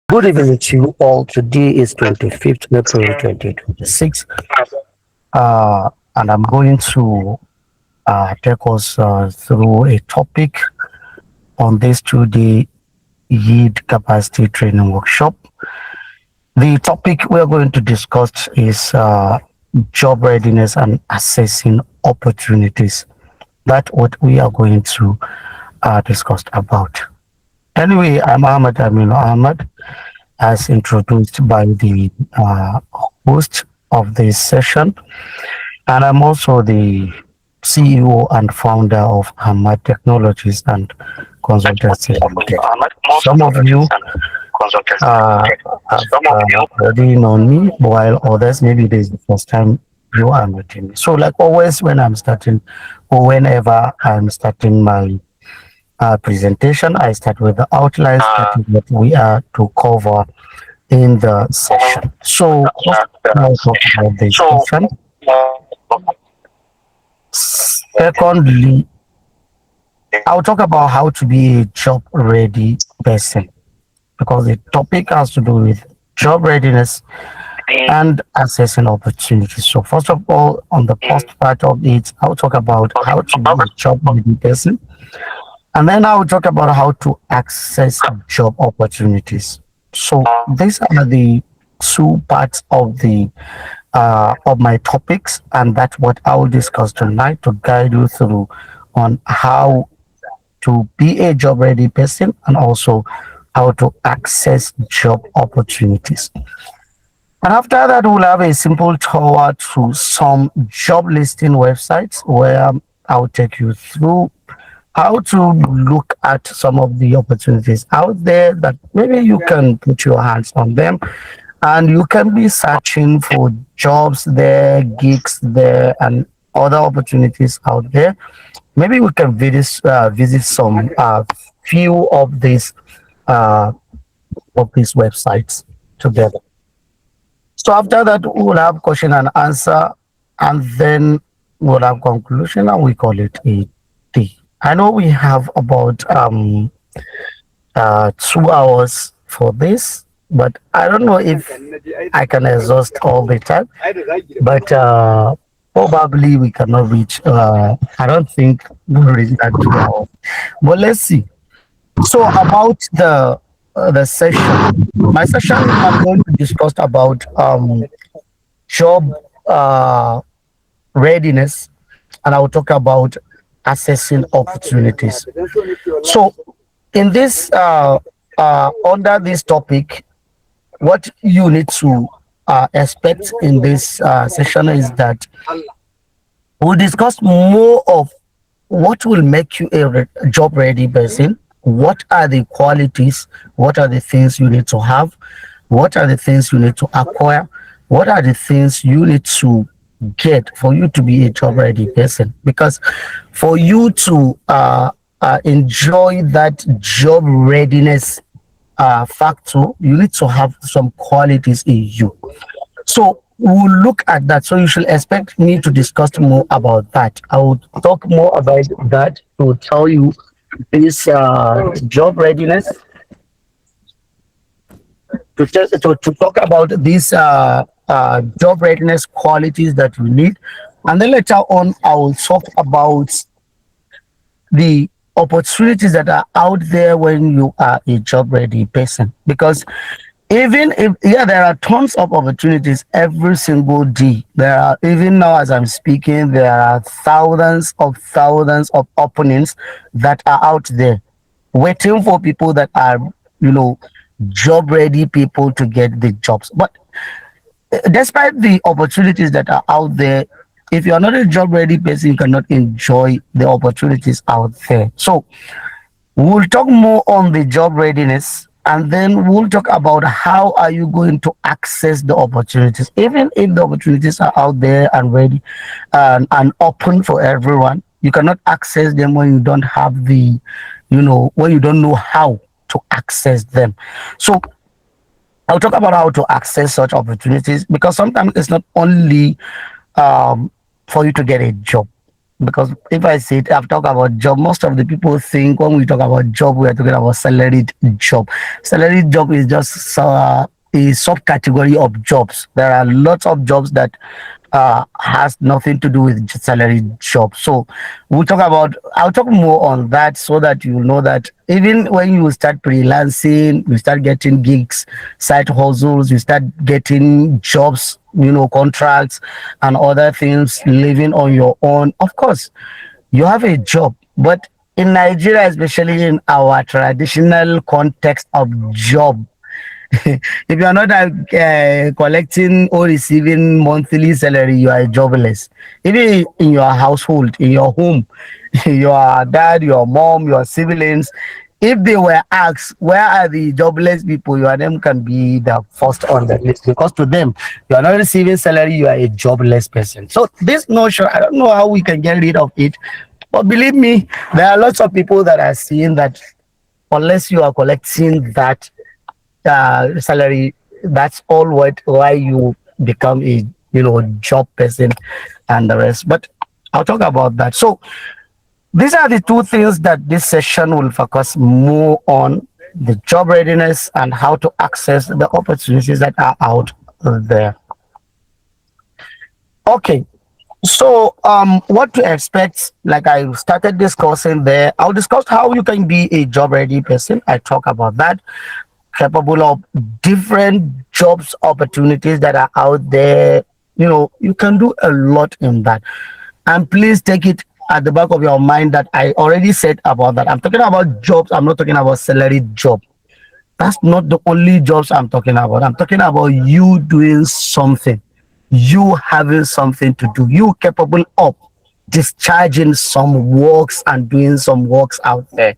Good evening to you all. Today is 25th April 2026, and I'm going to take us through a topic on this 2-day Yeed Capacity Training Workshop. The topic we're going to discuss is job readiness and assessing opportunities. That's what we are going to discuss about. Anyway, I'm Ahmad Aminu Ahmad, as introduced by the host of this session. And I'm also the CEO and founder of Hammad Technologies and Consultancy Limited. Some of you have already known me, while others, maybe this is the first time you are meeting me. So, like always, when I'm starting or whenever I'm starting my presentation, I start with the outlines that is what we are to cover in the session. So, first, I'll talk about the session. Secondly, I'll talk about how to be a job ready person because the topic has to do with job readiness and assessing opportunities. So, first of all, on the first part of it, I'll talk about how to be a job ready person, and then I'll talk about how to access job opportunities. So, these are the two parts of my topics, and that's what I will discuss tonight to guide you through on how to be a job ready person and also how to access job opportunities. And after that, we'll have a simple tour through some job listing websites where I'll take you through how to look at some of the opportunities out there that maybe you can put your hands on them and you can be searching for jobs there, gigs there, and other opportunities out there. Maybe we can visit some few uh, of these websites together. So after that, we'll have question and answer, and then we'll have conclusion, and we call it a day. I know we have about 2 hours for this, but I don't know if I can exhaust all the time. But probably we cannot reach. I don't think we'll reach that 2 hours. But let's see. So about the session, my session, I'm going to discuss about job readiness, and I will talk about assessing opportunities. So in this under this topic, what you need to expect in this session is that we'll discuss more of what will make you a job ready person. What are the qualities? What are the things you need to have? What are the things you need to acquire? What are the things you need to get for you to be a job ready person? Because for you to enjoy that job readiness factor, you need to have some qualities in you. So we'll look at that. So you should expect me to discuss more about that. I will talk more about that to tell you this job readiness, to talk about these job readiness qualities that we need. And then later on, I will talk about the opportunities that are out there when you are a job ready person. Because even if, yeah, there are tons of opportunities every single day. There are, even now as I'm speaking, there are thousands of openings that are out there waiting for people that are, you know, job ready people to get the jobs. But despite the opportunities that are out there, if you're not a job ready person, you cannot enjoy the opportunities out there. So we'll talk more on the job readiness, and then we'll talk about how are you going to access the opportunities. Even if the opportunities are out there and ready and open for everyone, you cannot access them when you don't have the, you know, when you don't know how to access them. So I'll talk about how to access such opportunities, because sometimes it's not only for you to get a job. because if I say it, I've talked about job, most of the people think when we talk about job, we are talking about salaried job. Salaried job is just a subcategory of jobs. There are lots of jobs that has nothing to do with salary job. So I'll talk more on that so that you know that even when you start freelancing, you start getting gigs, side hustles, you start getting jobs, contracts and other things, living on your own. Of course, you have a job, but in Nigeria, especially in our traditional context of job, if you are not collecting or receiving monthly salary, you are jobless. Even in your household, in your home, your dad, your mom, your siblings, if they were asked where are the jobless people, your name can be the first on the list, because to them, you are not receiving salary, you are a jobless person. So this notion, I don't know how we can get rid of it, but believe me, there are lots of people that are seeing that unless you are collecting that salary, that's all what why you become a job person and the rest. But I'll talk about that. So these are the two things that this session will focus more on: the job readiness and how to access the opportunities that are out there. Okay, so what to expect, like I started discussing there, I'll discuss how you can be a job ready person. I talk about that, capable of different jobs opportunities that are out there. You can do a lot in that. And please take it at the back of your mind that I already said about that. I'm talking about jobs, I'm not talking about salary job. That's not the only jobs I'm talking about. I'm talking about you doing something, you having something to do, you capable of discharging some works and doing some works out there.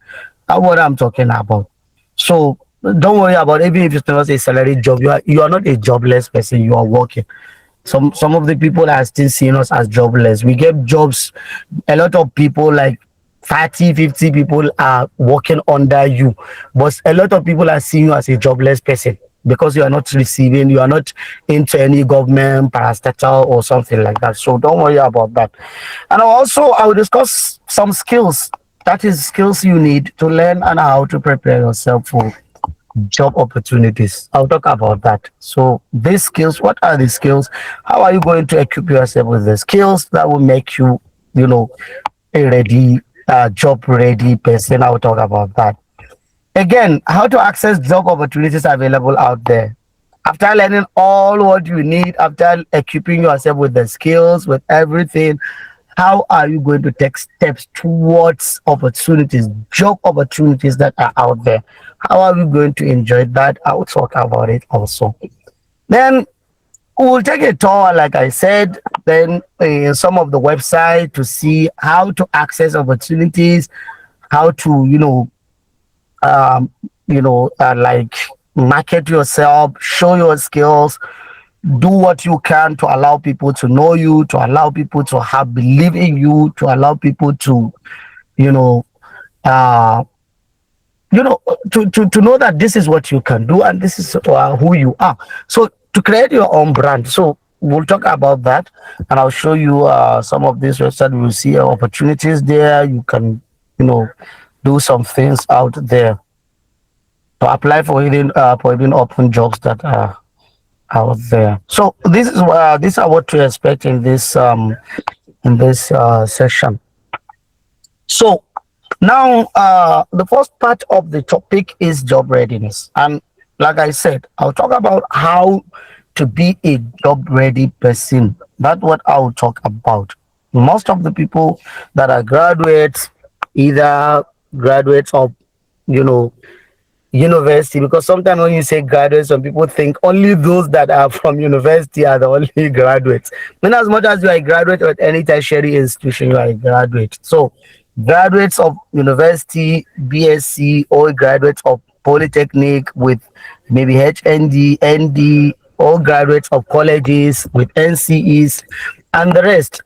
That's what I'm talking about. So don't worry about, even if it's not a salary job, you are not a jobless person, you are working. Some of the people are still seeing us as jobless. We get jobs. A lot of people, like 30, 50 people are working under you, but a lot of people are seeing you as a jobless person because you are not receiving, you are not into any government parastatal or something like that. So don't worry about that. And also I will discuss some skills, that is skills you need to learn and how to prepare yourself for job opportunities. I'll talk about that. So these skills, what are the skills? How are you going to equip yourself with the skills that will make you, you know, a ready, job ready person? I'll talk about that. Again, how to access job opportunities available out there. After learning all what you need, after equipping yourself with the skills, with everything, how are you going to take steps towards opportunities, job opportunities that are out there? How are we going to enjoy that? I will talk about it also. Then we'll take a tour, like I said, then some of the website to see how to access opportunities, how to, um, like market yourself, show your skills, do what you can to allow people to know you, to allow people to have believe in you, to allow people to, you know, uh, to know that this is what you can do and this is who you are. So to create your own brand. So we'll talk about that, and I'll show you some of these websites. We'll see opportunities there. You can, do some things out there to apply for even open jobs that are out there. So this is these are what to expect in this session. So now the first part of the topic is job readiness, and like I said, I'll talk about how to be a job ready person. That's what I'll talk about. Most of the people that are graduates, either graduates of, you know university, because sometimes when you say graduates, some people think only those that are from university are the only graduates. In as much as you are a graduate at any tertiary institution, you are a graduate. So graduates of university, BSc, or graduates of polytechnic with maybe HND, ND, or graduates of colleges with NCEs and the rest.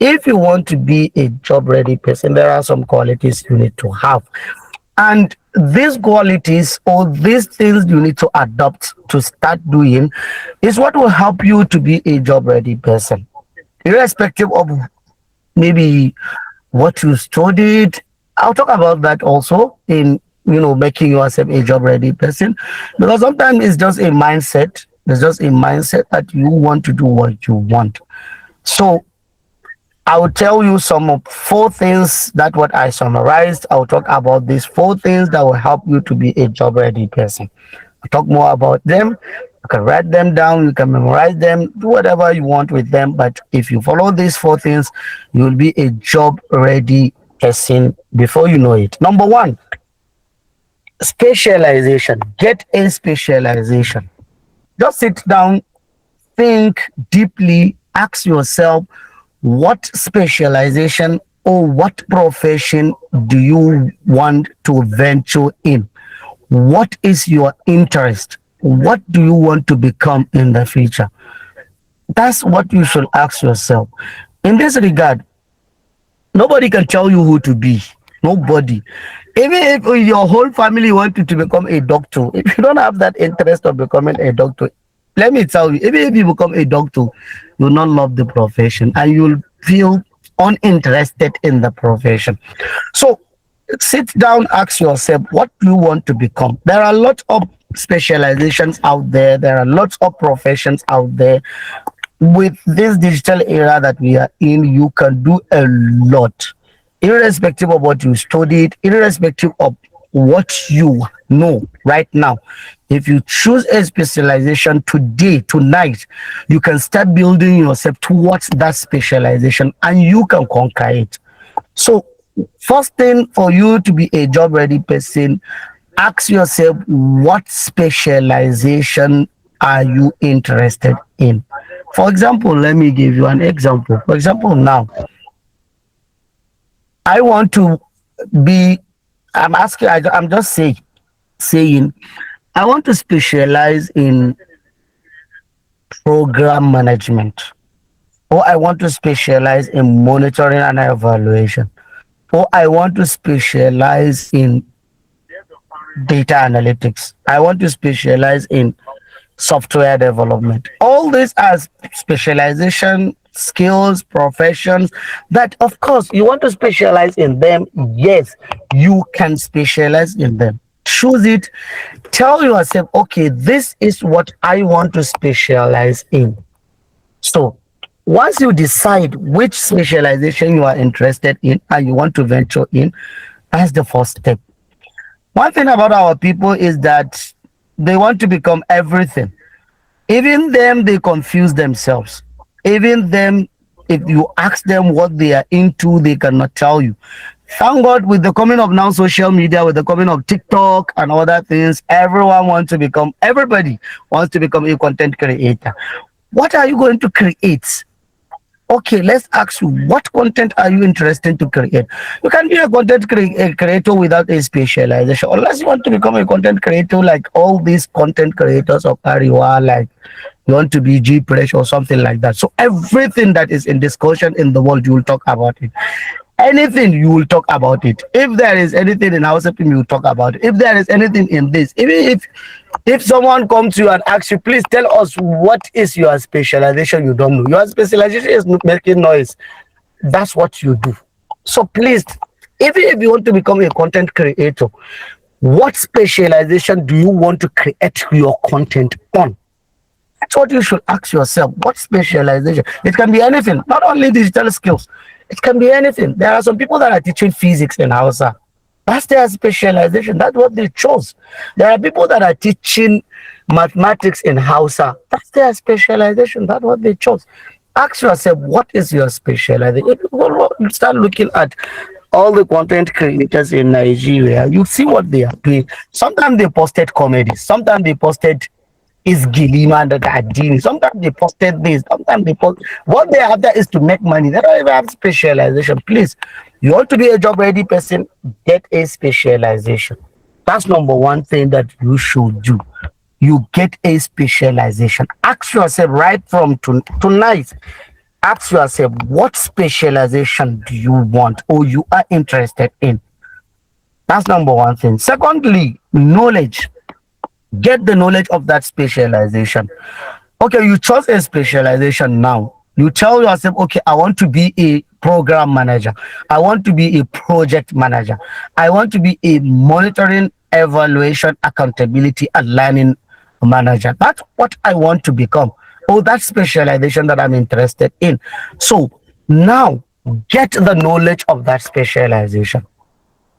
If you want to be a job ready person, there are some qualities you need to have. And these qualities or these things you need to adopt to start doing is what will help you to be a job ready person, irrespective of maybe what you studied. I'll talk about that also in, making yourself a job ready person, because sometimes it's just a mindset. It's just a mindset that you want to do what you want. So I will tell you some of four things that what I summarized. I'll talk about these four things that will help you to be a job ready person. I'll talk more about them. You can write them down, you can memorize them, do whatever you want with them. But if you follow these four things, you will be a job ready person before you know it. Number one, specialization. Get a specialization. Just sit down, think deeply, ask yourself, what specialization or what profession do you want to venture in? What is your interest? What do you want to become in the future? That's what you should ask yourself. In this regard, nobody can tell you who to be. Nobody. Even if your whole family want you to become a doctor, if you don't have that interest of becoming a doctor, let me tell you, even if you become a doctor, you will not love the profession and you'll feel uninterested in the profession. So sit down, ask yourself, what do you want to become? There are a lot of specializations out there. There are lots of professions out there. With this digital era that we are in, you can do a lot, irrespective of what you studied, irrespective of what you know right now. If you choose a specialization today, tonight, you can start building yourself towards that specialization and you can conquer it. So, first thing for you to be a job ready person, ask yourself, what specialization are you interested in? For example, let me give you an example. For example, now I want to be, I'm asking, I'm just saying, I want to specialize in program management, or I want to specialize in monitoring and evaluation, or I want to specialize in data analytics. I want to specialize in software development. All these are specialization skills, professions that, of course, you want to specialize in them. Yes, you can specialize in them. Choose it. Tell yourself, okay, this is what I want to specialize in. So, once you decide which specialization you are interested in and you want to venture in, that's the first step. One thing about our people is that they want to become everything. Even them, they confuse themselves. Even them, if you ask them what they are into, they cannot tell you. Thank God, with the coming of now social media, with the coming of TikTok and other things, everybody wants to become a content creator. What are you going to create? Okay, let's ask you, what content are you interested to create? You can be a creator without a specialization, unless you want to become a content creator like all these content creators of Ariwa, like you want to be G Fresh or something like that. So everything that is in discussion in the world, you will talk about it. Anything, you will talk about it. If there is anything in house you will talk about it. If there is anything in this, even if someone comes to you and asks you, please tell us what is your specialization, you don't know. Your specialization is making noise. That's what you do. So please, even if you want to become a content creator, what specialization do you want to create your content on? That's what you should ask yourself. What specialization? It can be anything, not only digital skills. It can be anything. There are some people that are teaching physics in Hausa. That's their specialization. That's what they chose. There are people that are teaching mathematics in Hausa. That's their specialization. That's what they chose. Ask yourself, what is your specialization? If you start looking at all the content creators in Nigeria, you see what they are doing. Sometimes they posted comedy. Sometimes they posted is Gilima and Adini. Sometimes they posted this, sometimes they post. What they have there is to make money. They don't even have specialization. Please, you want to be a job ready person, get a specialization. That's number one thing that you should do. You get a specialization. Ask yourself right from tonight. Ask yourself, what specialization do you want or you are interested in? That's number one thing. Secondly, knowledge. Get the knowledge of that specialization. Okay, you chose a specialization now. You tell yourself, okay, I want to be a program manager. I want to be a project manager. I want to be a monitoring, evaluation, accountability, and learning manager. That's what I want to become. Oh, that specialization that I'm interested in. So now get the knowledge of that specialization.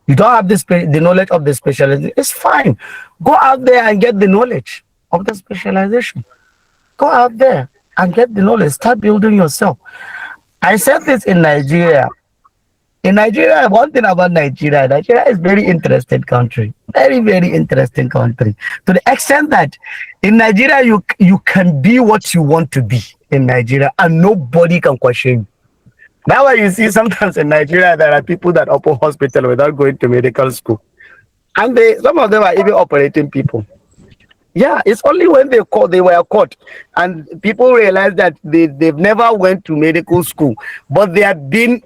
You don't have the knowledge of the specialization. It's fine. Go out there and get the knowledge of the specialization. Go out there and get the knowledge. Start building yourself. I said this in Nigeria. In Nigeria, one thing about Nigeria, Nigeria is very interesting country. Very, very interesting country. To the extent that in Nigeria, you can be what you want to be in Nigeria and nobody can question you. That's why you see sometimes in Nigeria, there are people that open hospital without going to medical school. And some of them are even operating people. Yeah, it's only when they were caught, and people realize that they've never went to medical school, but they have been,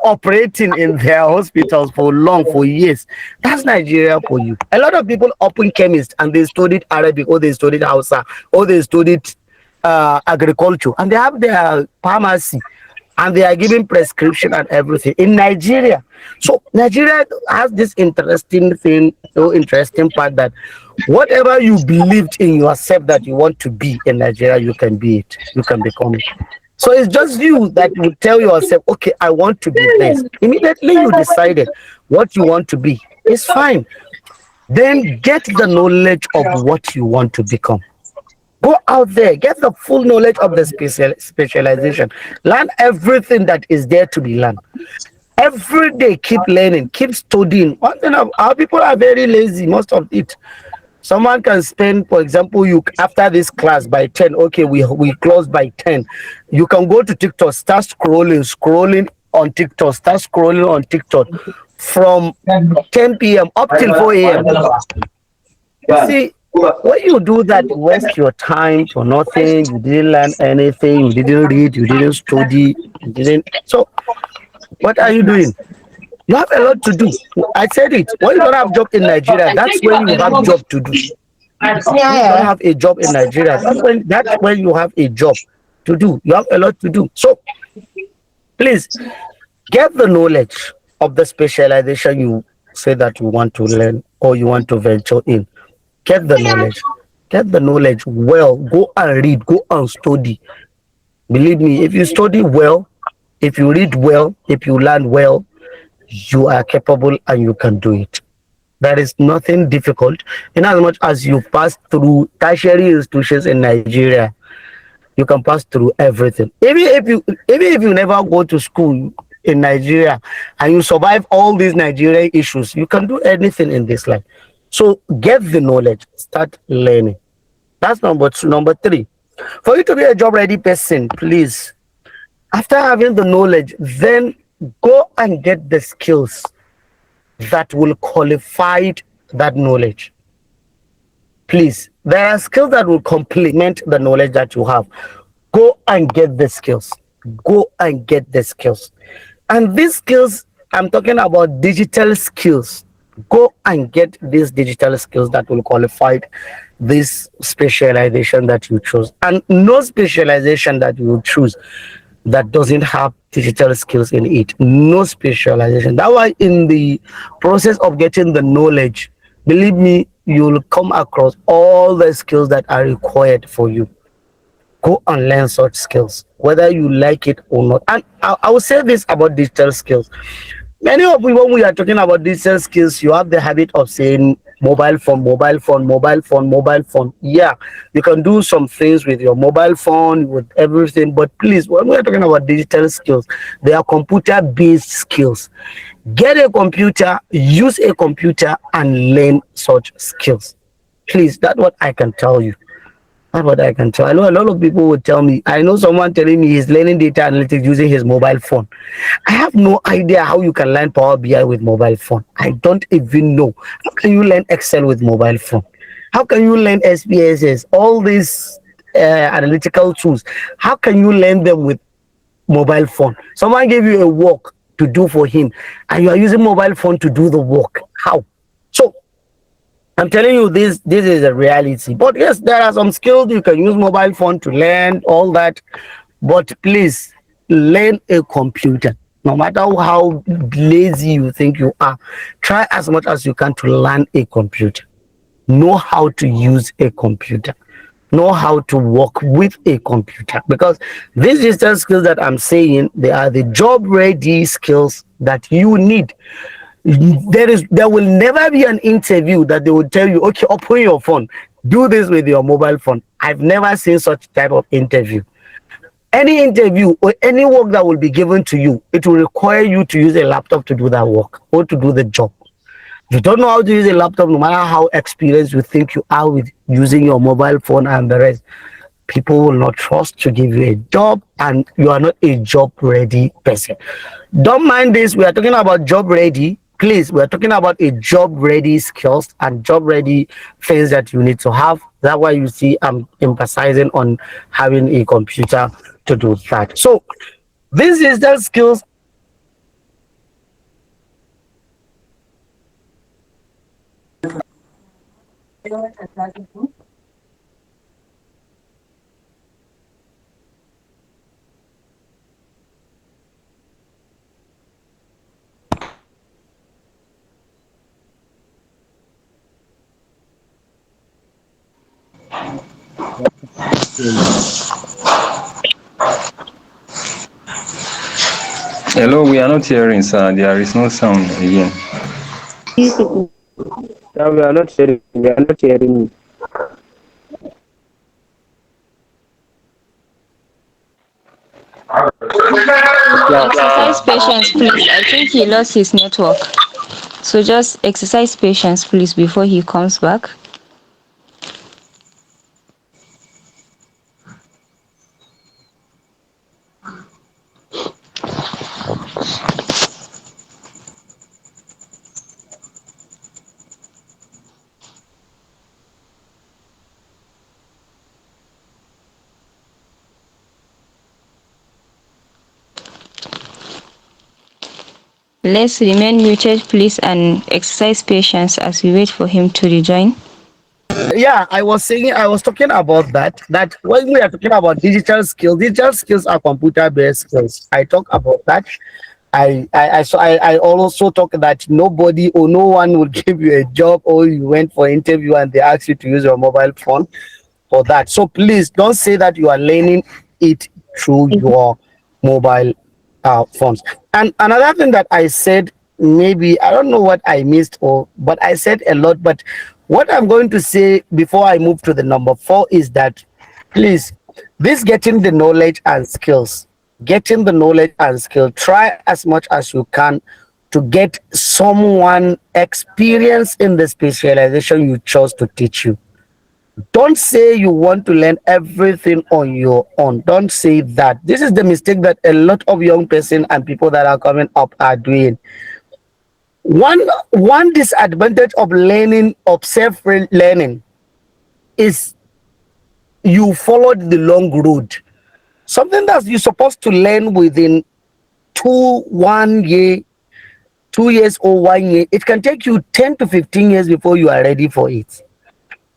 operating in their hospitals for years. That's Nigeria for you. A lot of people open chemists and they studied Arabic, or they studied Hausa, or they studied agriculture, and they have their pharmacy, and they are giving prescription and everything in Nigeria. So Nigeria has this interesting thing, so interesting part, that whatever you believed in yourself that you want to be in Nigeria, you can be it. You can become it. So it's just you that will tell yourself, okay, I want to be this. Immediately you decided what you want to be. It's fine. Then get the knowledge of what you want to become. Go out there, get the full knowledge of the specialization. Learn everything that is there to be learned. Every day, keep learning, keep studying. One thing, our people are very lazy, most of it. Someone can spend, for example, you after this class by 10, okay, we close by 10. You can go to TikTok, start scrolling on TikTok, start scrolling on TikTok from 10 p.m. up till 4 a.m. See, when you do that, you waste your time for nothing. You didn't learn anything. You didn't read. You didn't study. You didn't. So, what are you doing? You have a lot to do. I said it. When you don't have job in Nigeria, that's when you have job to do. When you don't have a job in Nigeria, that's when you have a job to do. You have a lot to do. So, please get the knowledge of the specialization you say that you want to learn or you want to venture in. Get the knowledge. Get the knowledge well. Go and read. Go and study. Believe me, if you study well, if you read well, if you learn well, you are capable and you can do it. There is nothing difficult. In as much as you pass through tertiary institutions in Nigeria, you can pass through everything. Even if you never go to school in Nigeria and you survive all these Nigerian issues, you can do anything in this life. So get the knowledge, start learning. That's number two. Number three, for you to be a job ready person, please, after having the knowledge, then go and get the skills that will qualify that knowledge. Please, there are skills that will complement the knowledge that you have. Go and get the skills. Go and get the skills. And these skills, I'm talking about digital skills. Go and get these digital skills that will qualify this specialization that you choose. And no specialization that you choose that doesn't have digital skills in it. No specialization. That's why in the process of getting the knowledge, believe me, you'll come across all the skills that are required for you. Go and learn such skills, whether you like it or not. And I will say this about digital skills. Many of you, when we are talking about digital skills, you have the habit of saying mobile phone, mobile phone, mobile phone, mobile phone. Yeah, you can do some things with your mobile phone, with everything. But please, when we are talking about digital skills, they are computer-based skills. Get a computer, use a computer, and learn such skills. Please, that's what I can tell you. That's what I can tell. I know a lot of people would tell me. I know someone telling me he's learning data analytics using his mobile phone. I have no idea how you can learn Power BI with mobile phone. I don't even know. How can you learn Excel with mobile phone? How can you learn SPSS? All these analytical tools. How can you learn them with mobile phone? Someone gave you a work to do for him, and you are using mobile phone to do the work. How? So I'm telling you, this is a reality. But yes, there are some skills you can use mobile phone to learn all that. But please, learn a computer. No matter how lazy you think you are, try as much as you can to learn a computer. Know how to use a computer. Know how to work with a computer, because these digital skills that I'm saying, they are the job ready skills that you need. There will never be an interview that they will tell you, okay, open your phone, do this with your mobile phone. I've never seen such type of interview. Any interview or any work that will be given to you, it will require you to use a laptop to do that work or to do the job. If you don't know how to use a laptop, no matter how experienced you think you are with using your mobile phone and the rest, people will not trust to give you a job, and you are not a job ready person. Don't mind this. We are talking about job ready. Please, we are talking about a job ready skills and job ready things that you need to have. That's why you see I'm emphasizing on having a computer to do that. So this is the skills. Hello, we are not hearing, sir. There is no sound again. Yeah, we are not hearing. We are not hearing. Yeah. Exercise patience, please. I think he lost his network. So just exercise patience, please, before he comes back. Let's remain muted, please, and exercise patience as we wait for him to rejoin. Yeah, I was saying, I was talking about that when we are talking about digital skills are computer based skills. I talk about that. I also talk that nobody or no one will give you a job, or you went for interview and they ask you to use your mobile phone for that. So please don't say that you are learning it through your mobile phones. And another thing that I said, maybe I don't know what I missed, or but I said a lot. But what I'm going to say before I move to the number four is that please, this getting the knowledge and skills, getting the knowledge and skill. Try as much as you can to get someone experienced in the specialization you chose to teach you. Don't say you want to learn everything on your own. Don't say that. This is the mistake that a lot of young person and people that are coming up are doing. One disadvantage of learning, of self learning, is you followed the long road. Something that you're supposed to learn within 1 year, 2 years, or 1 year, it can take you 10 to 15 years before you are ready for it.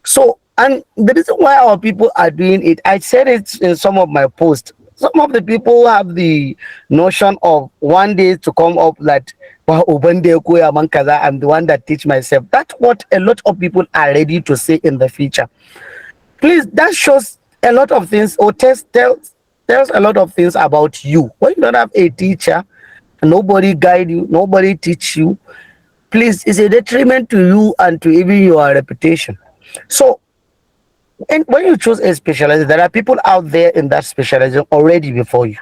So, and the reason why our people are doing it, I said it in some of my posts. Some of the people have the notion of one day to come up that, "Wow, Obande Okuya Mankaza, I'm the one that teach myself." That's what a lot of people are ready to say in the future. Please, that shows a lot of things, or tells a lot of things about you. When you don't have a teacher, nobody guide you, nobody teach you, please, it's a detriment to you and to even your reputation. So, and when you choose a specialization, there are people out there in that specialization already before you.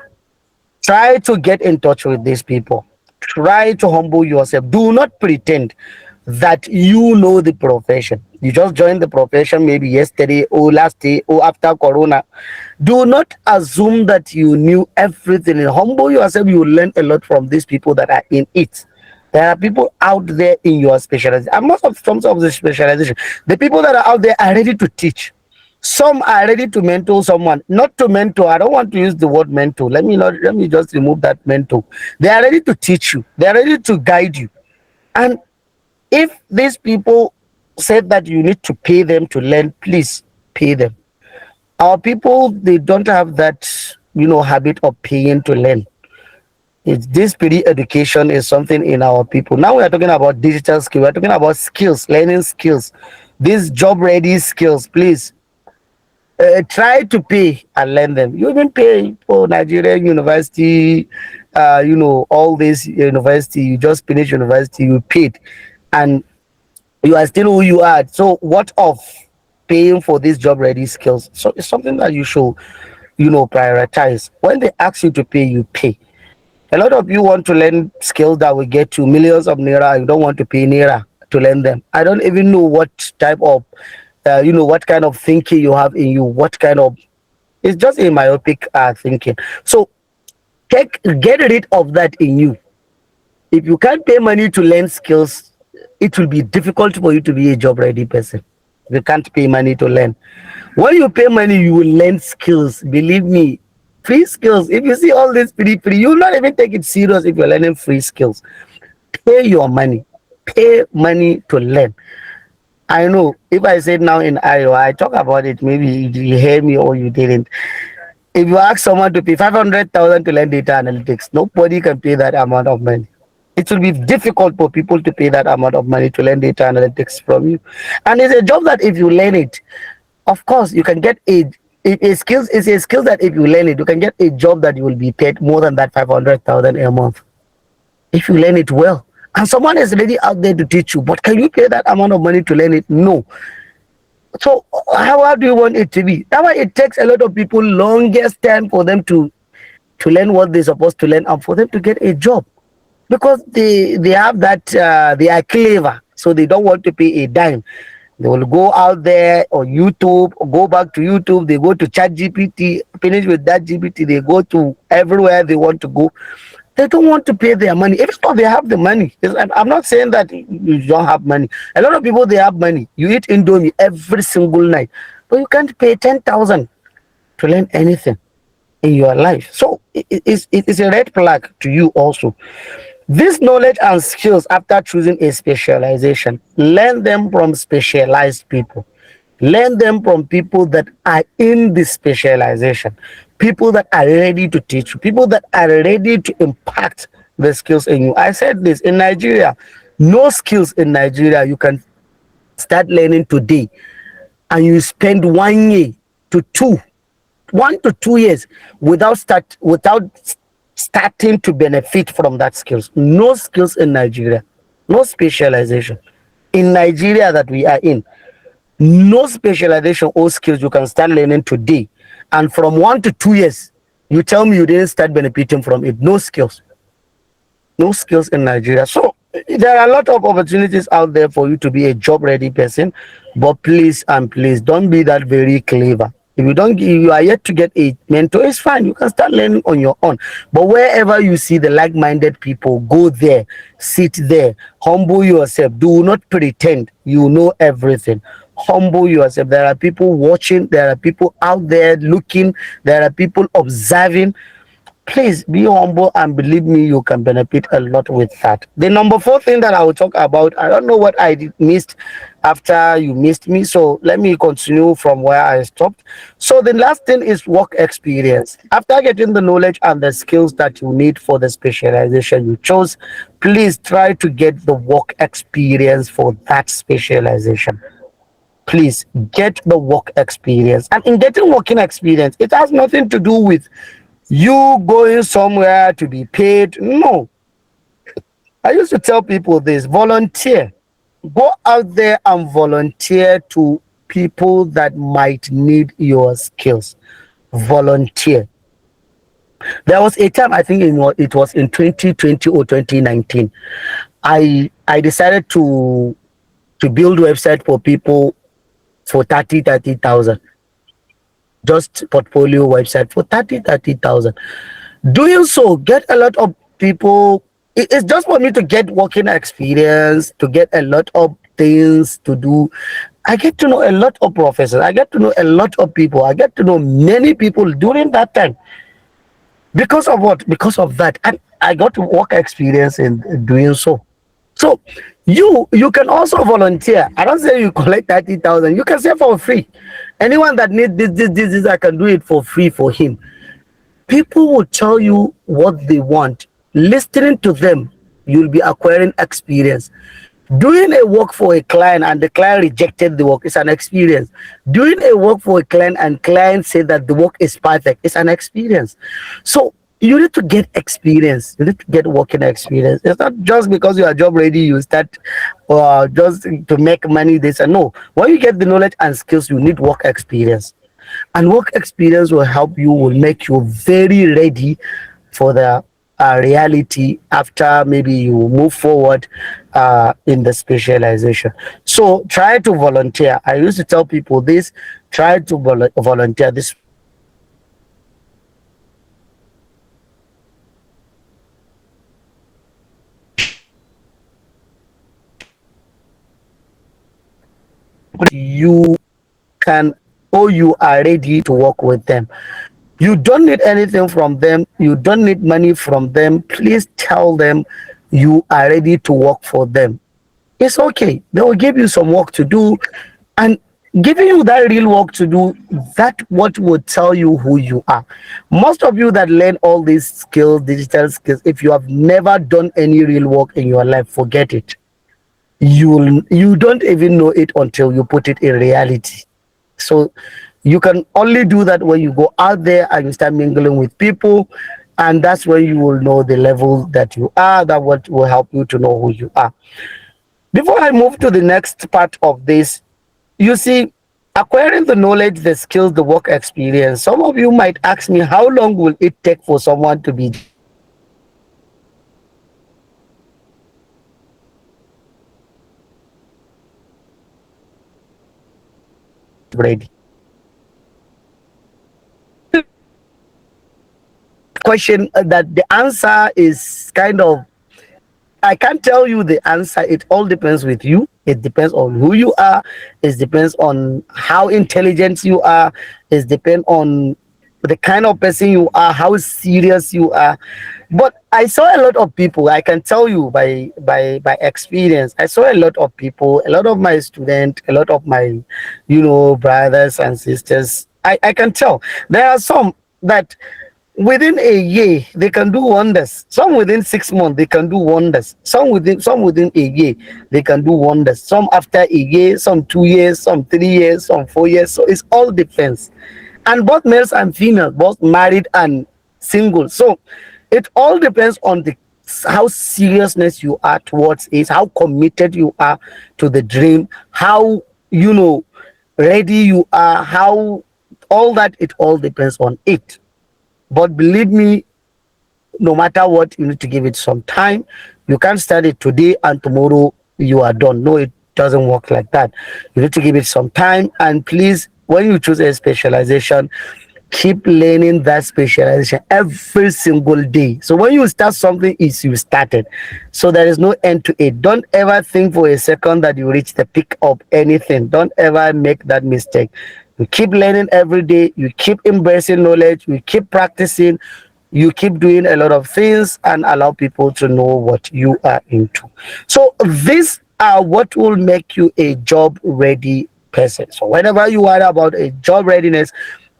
Try to get in touch with these people. Try to humble yourself. Do not pretend that you know the profession. You just joined the profession maybe yesterday or last day or after Corona. Do not assume that you knew everything, and humble yourself. You will learn a lot from these people that are in it. There are people out there in your specialization, and most of terms of the specialization, the people that are out there are ready to teach. Some are ready to mentor someone, not to mentor. I don't want to use the word mentor. Let me just remove that mentor. They are ready to teach you. They are ready to guide you. And if these people said that you need to pay them to learn, please pay them. Our people, they don't have that habit of paying to learn. This pretty education is something in our people. Now we are talking about digital skill. We're talking about skills, learning skills, these job ready skills. Please try to pay and learn them. You even pay for Nigerian university, all this university. You just finish university, you paid, and you are still who you are. So what of paying for these job ready skills? So it's something that you should, prioritize. When they ask you to pay, you pay. A lot of you want to learn skills that will get you millions of naira. You don't want to pay naira to learn them. I don't even know what type of, what kind of thinking you have in you. What kind of, it's just a myopic thinking. So get rid of that in you. If you can't pay money to learn skills, it will be difficult for you to be a job ready person. If you can't pay money to learn, when you pay money, you will learn skills. Believe me, free skills. If you see all this free, you will not even take it serious if you're learning free skills. Pay your money. Pay money to learn. I know if I said now in Iowa, I talk about it, maybe you hear me or you didn't. If you ask someone to pay 500,000 to learn data analytics, nobody can pay that amount of money. It will be difficult for people to pay that amount of money to learn data analytics from you. And it's a job that if you learn it, of course, you can get it's a skill that if you learn it, you can get a job that you will be paid more than that 500,000 a month if you learn it well. And someone is already out there to teach you, but can you pay that amount of money to learn it? No. So how do you want it to be? That's why it takes a lot of people longest time for them to learn what they're supposed to learn and for them to get a job, because they have that they are clever, so they don't want to pay a dime. They will go out there on YouTube, go back to YouTube, they go to Chat GPT, finish with that GPT, they go to everywhere they want to go. They don't want to pay their money. Even though they have the money. I'm not saying that you don't have money. A lot of people, they have money. You eat Indomie every single night, but you can't pay 10,000 to learn anything in your life. So it is a red flag to you also. This knowledge and skills, after choosing a specialization, learn them from specialized people. Learn them from people that are in this specialization, people that are ready to teach you, people that are ready to impact the skills in you. I said this in Nigeria, no skills in Nigeria you can start learning today and you spend 1 year to 1 to 2 years without starting to benefit from that skills. No skills in Nigeria, no specialization in Nigeria that we are in. No specialization or skills you can start learning today, and from 1 to 2 years, you tell me you didn't start benefiting from it. No skills, no skills in Nigeria. So there are a lot of opportunities out there for you to be a job ready person, but please and please don't be that very clever. If you are yet to get a mentor, it's fine. You can start learning on your own. But wherever you see the like-minded people, go there, sit there, humble yourself. Do not pretend you know everything. Humble yourself. There are people watching. There are people out there looking. There are people observing. Please be humble and believe me, you can benefit a lot with that. The number 4 thing that I will talk about, I don't know what missed after you missed me, so let me continue from where I stopped. So the last thing is work experience. After getting the knowledge and the skills that you need for the specialization you chose, please try to get the work experience for that specialization. Please get the work experience. And in getting working experience, it has nothing to do with you going somewhere to be paid. No. I used to tell people this: volunteer. Go out there and volunteer to people that might need your skills. Volunteer. There was a time, I think it was in 2020 or 2019, I decided to build website for people for 30,000. Just portfolio website for 30,000. Doing so, get a lot of people. It's just for me to get working experience, to get a lot of things to do. I get to know a lot of professors. I get to know a lot of people. I get to know many people during that time. Because of what? Because of that. And I got work experience in doing so. So you can also volunteer. I don't say you collect 30,000. You can say for free. Anyone that needs this, I can do it for free for him. People will tell you what they want. Listening to them, you'll be acquiring experience. Doing a work for a client and the client rejected the work is an experience. Doing a work for a client and client said that the work is perfect is an experience. So you need to get experience. You need to get working experience. It's not just because you are job ready you start just to make money. This and no. When you get the knowledge and skills, you need work experience, and work experience will help you, will make you very ready for the reality after maybe you move forward in the specialization. So try to volunteer. I used to tell people this: try to volunteer. This you can, or you are ready to work with them. You don't need anything from them. You don't need money from them. Please tell them you are ready to work for them. It's okay. They will give you some work to do, and giving you that real work to do, that what will tell you who you are. Most of you that learn all these skills, digital skills, if you have never done any real work in your life, forget it. You don't even know it until you put it in reality. So you can only do that when you go out there and you start mingling with people, and that's when you will know the level that you are. That what will help you to know who you are. Before I move to the next part of this, you see, acquiring the knowledge, the skills, the work experience. Some of you might ask me, how long will it take for someone to be ready? Question that the answer is kind of, I can't tell you the answer. It all depends with you. It depends on who you are. It depends on how intelligent you are. It depends on the kind of person you are, how serious you are. But I saw a lot of people. I can tell you by experience. I saw a lot of people, a lot of my students, a lot of my, brothers and sisters. I can tell there are some that within a year they can do wonders. Some within 6 months they can do wonders. Some within a year they can do wonders. Some after a year, some 2 years, some 3 years, some 4 years. So it's all depends. And both males and females, both married and single. So it all depends on the how seriousness you are towards it, how committed you are to the dream, how ready you are, how all that. It all depends on it. But believe me, no matter what, you need to give it some time. You can't start it today and tomorrow you are done. No, it doesn't work like that. You need to give it some time. And please, when you choose a specialization, keep learning that specialization every single day. So when you start something, it's you started. So there is no end to it. Don't ever think for a second that you reach the peak of anything. Don't ever make that mistake. You keep learning every day. You keep embracing knowledge. You keep practicing. You keep doing a lot of things and allow people to know what you are into. So these are what will make you a job ready person. So whenever you are about a job readiness,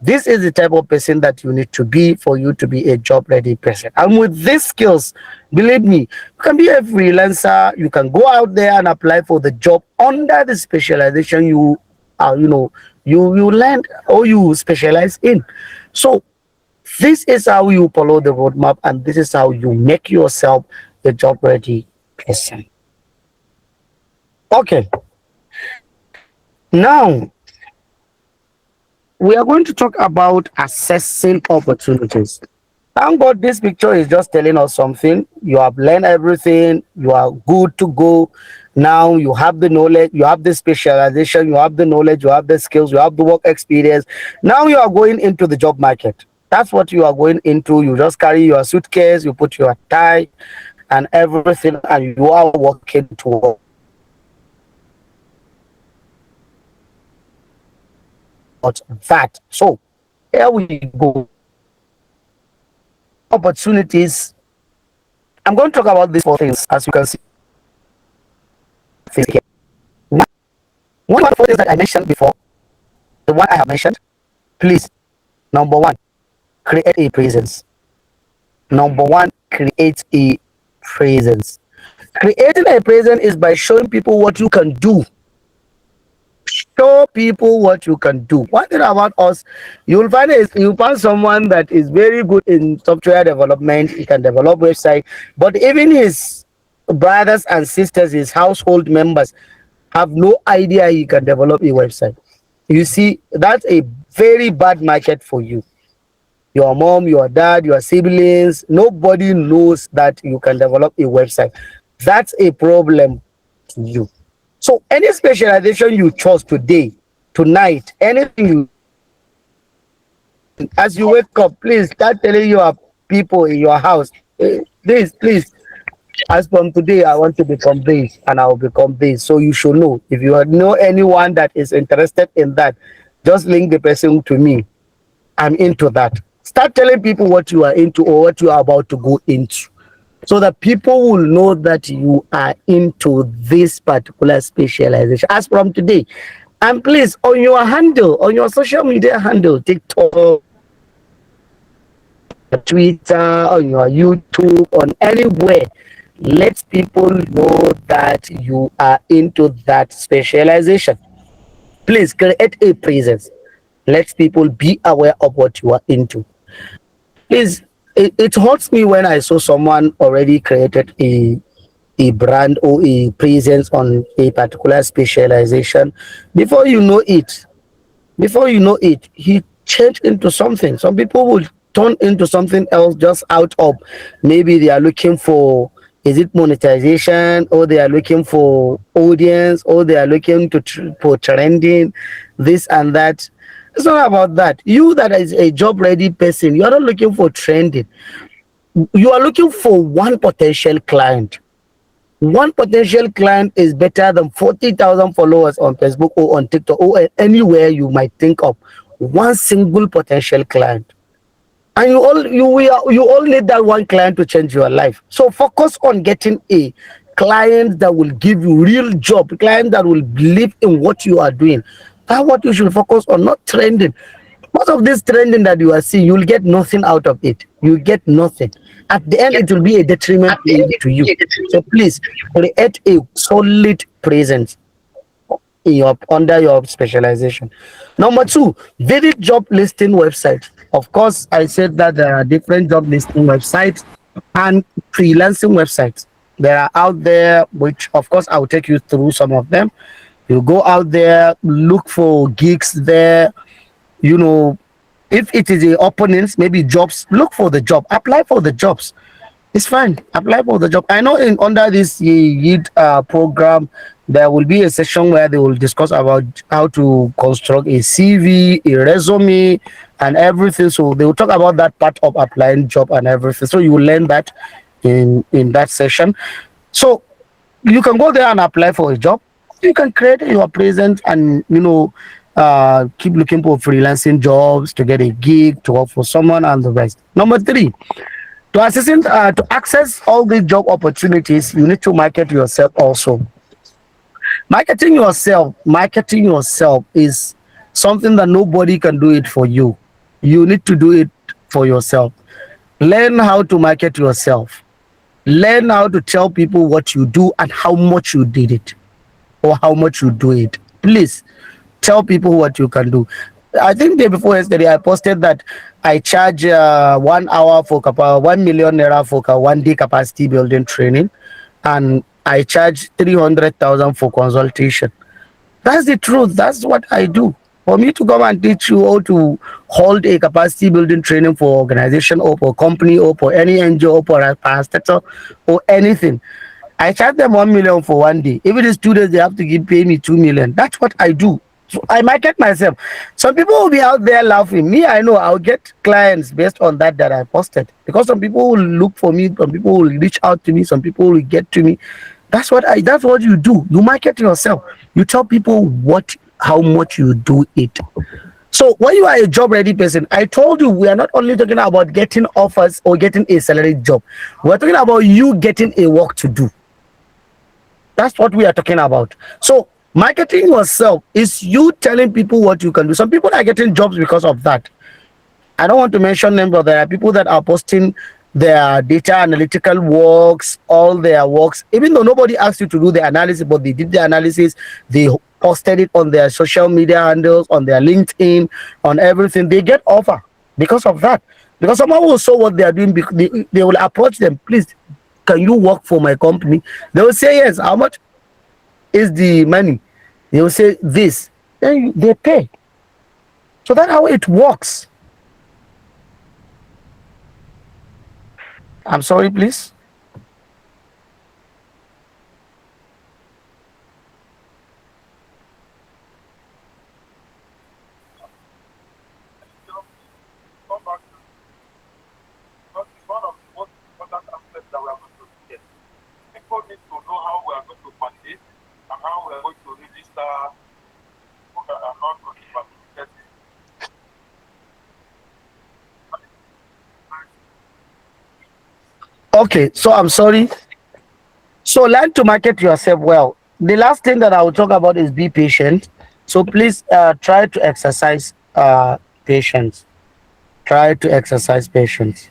this is the type of person that you need to be for you to be a job ready person. And with these skills, believe me, you can be a freelancer. You can go out there and apply for the job under the specialization you are, you learn or you specialize in. So this is how you follow the roadmap, and this is how you make yourself a job ready person. Okay, now we are going to talk about assessing opportunities. Thank God this picture is just telling us something. You have learned everything, you are good to go. Now you have the knowledge, you have the specialization, you have the knowledge, you have the skills, you have the work experience. Now you are going into the job market. That's what you are going into. You just carry your suitcase, you put your tie and everything, and you are working towards that. So here we go. Opportunities. I'm going to talk about these four things, as you can see here. Now, one of the four things that I mentioned before, the one I have mentioned, please, number one, create a presence. Number one, create a presence. Creating a presence is by showing people what you can do. Show people what you can do. One thing about us, you'll find is you find someone that is very good in software development. He can develop website, but even his brothers and sisters, his household members, have no idea he can develop a website. You see, that's a very bad market for you. Your mom, your dad, your siblings, nobody knows that you can develop a website. That's a problem to you. So any specialization you chose today, tonight, anything you, as you wake up, please start telling your people in your house, please, as from today, I want to become this and I'll become this. So you should know. If you know anyone that is interested in that, just link the person to me. I'm into that. Start telling people what you are into or what you are about to go into, so that people will know that you are into this particular specialization as from today. And please, on your handle, on your social media handle, TikTok, Twitter, on your YouTube, on anywhere, let people know that you are into that specialization. Please create a presence. Let people be aware of what you are into. Please, it hurts me when I saw someone already created a brand or a presence on a particular specialization. Before you know it, before you know it, he changed into something. Some people will turn into something else just out of, maybe they are looking for, is it monetization, or they are looking for audience, or they are looking to for trending, this and that. It's not about that. You that is a job ready person, you are not looking for trending. You are looking for one potential client. One potential client is better than 40,000 followers on Facebook or on TikTok or anywhere you might think of. One single potential client. And you all need that one client to change your life. So focus on getting a client that will give you real job, client that will believe in what you are doing. That's what you should focus on, not trending. Most of this trending that you are seeing, you'll get nothing out of it. You get nothing. At the end, it will be a detriment to you. So please create a solid presence in your under your specialization. Number two, vivid job listing websites. Of course, I said that there are different job listing websites and freelancing websites. There are out there, which of course I'll take you through some of them. You go out there, look for gigs there, you know, if it is a openings, maybe jobs, look for the job, apply for the jobs. It's fine. Apply for the job. I know in under this Yeed program, there will be a session where they will discuss about how to construct a CV, a resume, and everything. So they will talk about that part of applying job and everything. So you will learn that in that session. So you can go there and apply for a job. You can create your presence and keep looking for freelancing jobs to get a gig to work for someone and the rest. Number three, to access all these job opportunities, you need to market yourself also. Marketing yourself is something that nobody can do it for you. You need to do it for yourself. Learn how to market yourself. Learn how to tell people what you do and how much you did it or how much you do it. Please tell people what you can do. I think day before yesterday, I posted that I charge 1 hour for 1 million naira for 1 day capacity building training, and I charge 300,000 for consultation. That's the truth. That's what I do. For me to come and teach you how to hold a capacity building training for organization or for company or for any NGO or for a parastatal or anything, I charge them 1 million for 1 day. If it is 2 days, they have to pay me 2 million. That's what I do. So I market myself. Some people will be out there laughing. Me, I know I'll get clients based on that I posted. Because some people will look for me, some people will reach out to me, some people will get to me. That's what you do. You market yourself. You tell people how much you do it. So when you are a job ready person, I told you we are not only talking about getting offers or getting a salary job. We're talking about you getting a work to do. That's what we are talking about. So marketing yourself is you telling people what you can do. Some people are getting jobs because of that. I don't want to mention them, but there are people that are posting their data analytical works, all their works, even though nobody asked you to do the analysis, but they did the analysis, they posted it on their social media handles, on their LinkedIn, on everything. They get offer because of that. Because someone will saw what they are doing, they will approach them, please, can you work for my company? They will say yes. How much is the money? They will say this. Then they pay. So that's how it works. I'm sorry, please. Okay, so I'm sorry. So learn to market yourself well. The last thing that I will talk about is be patient. So please try to exercise patience. Try to exercise patience.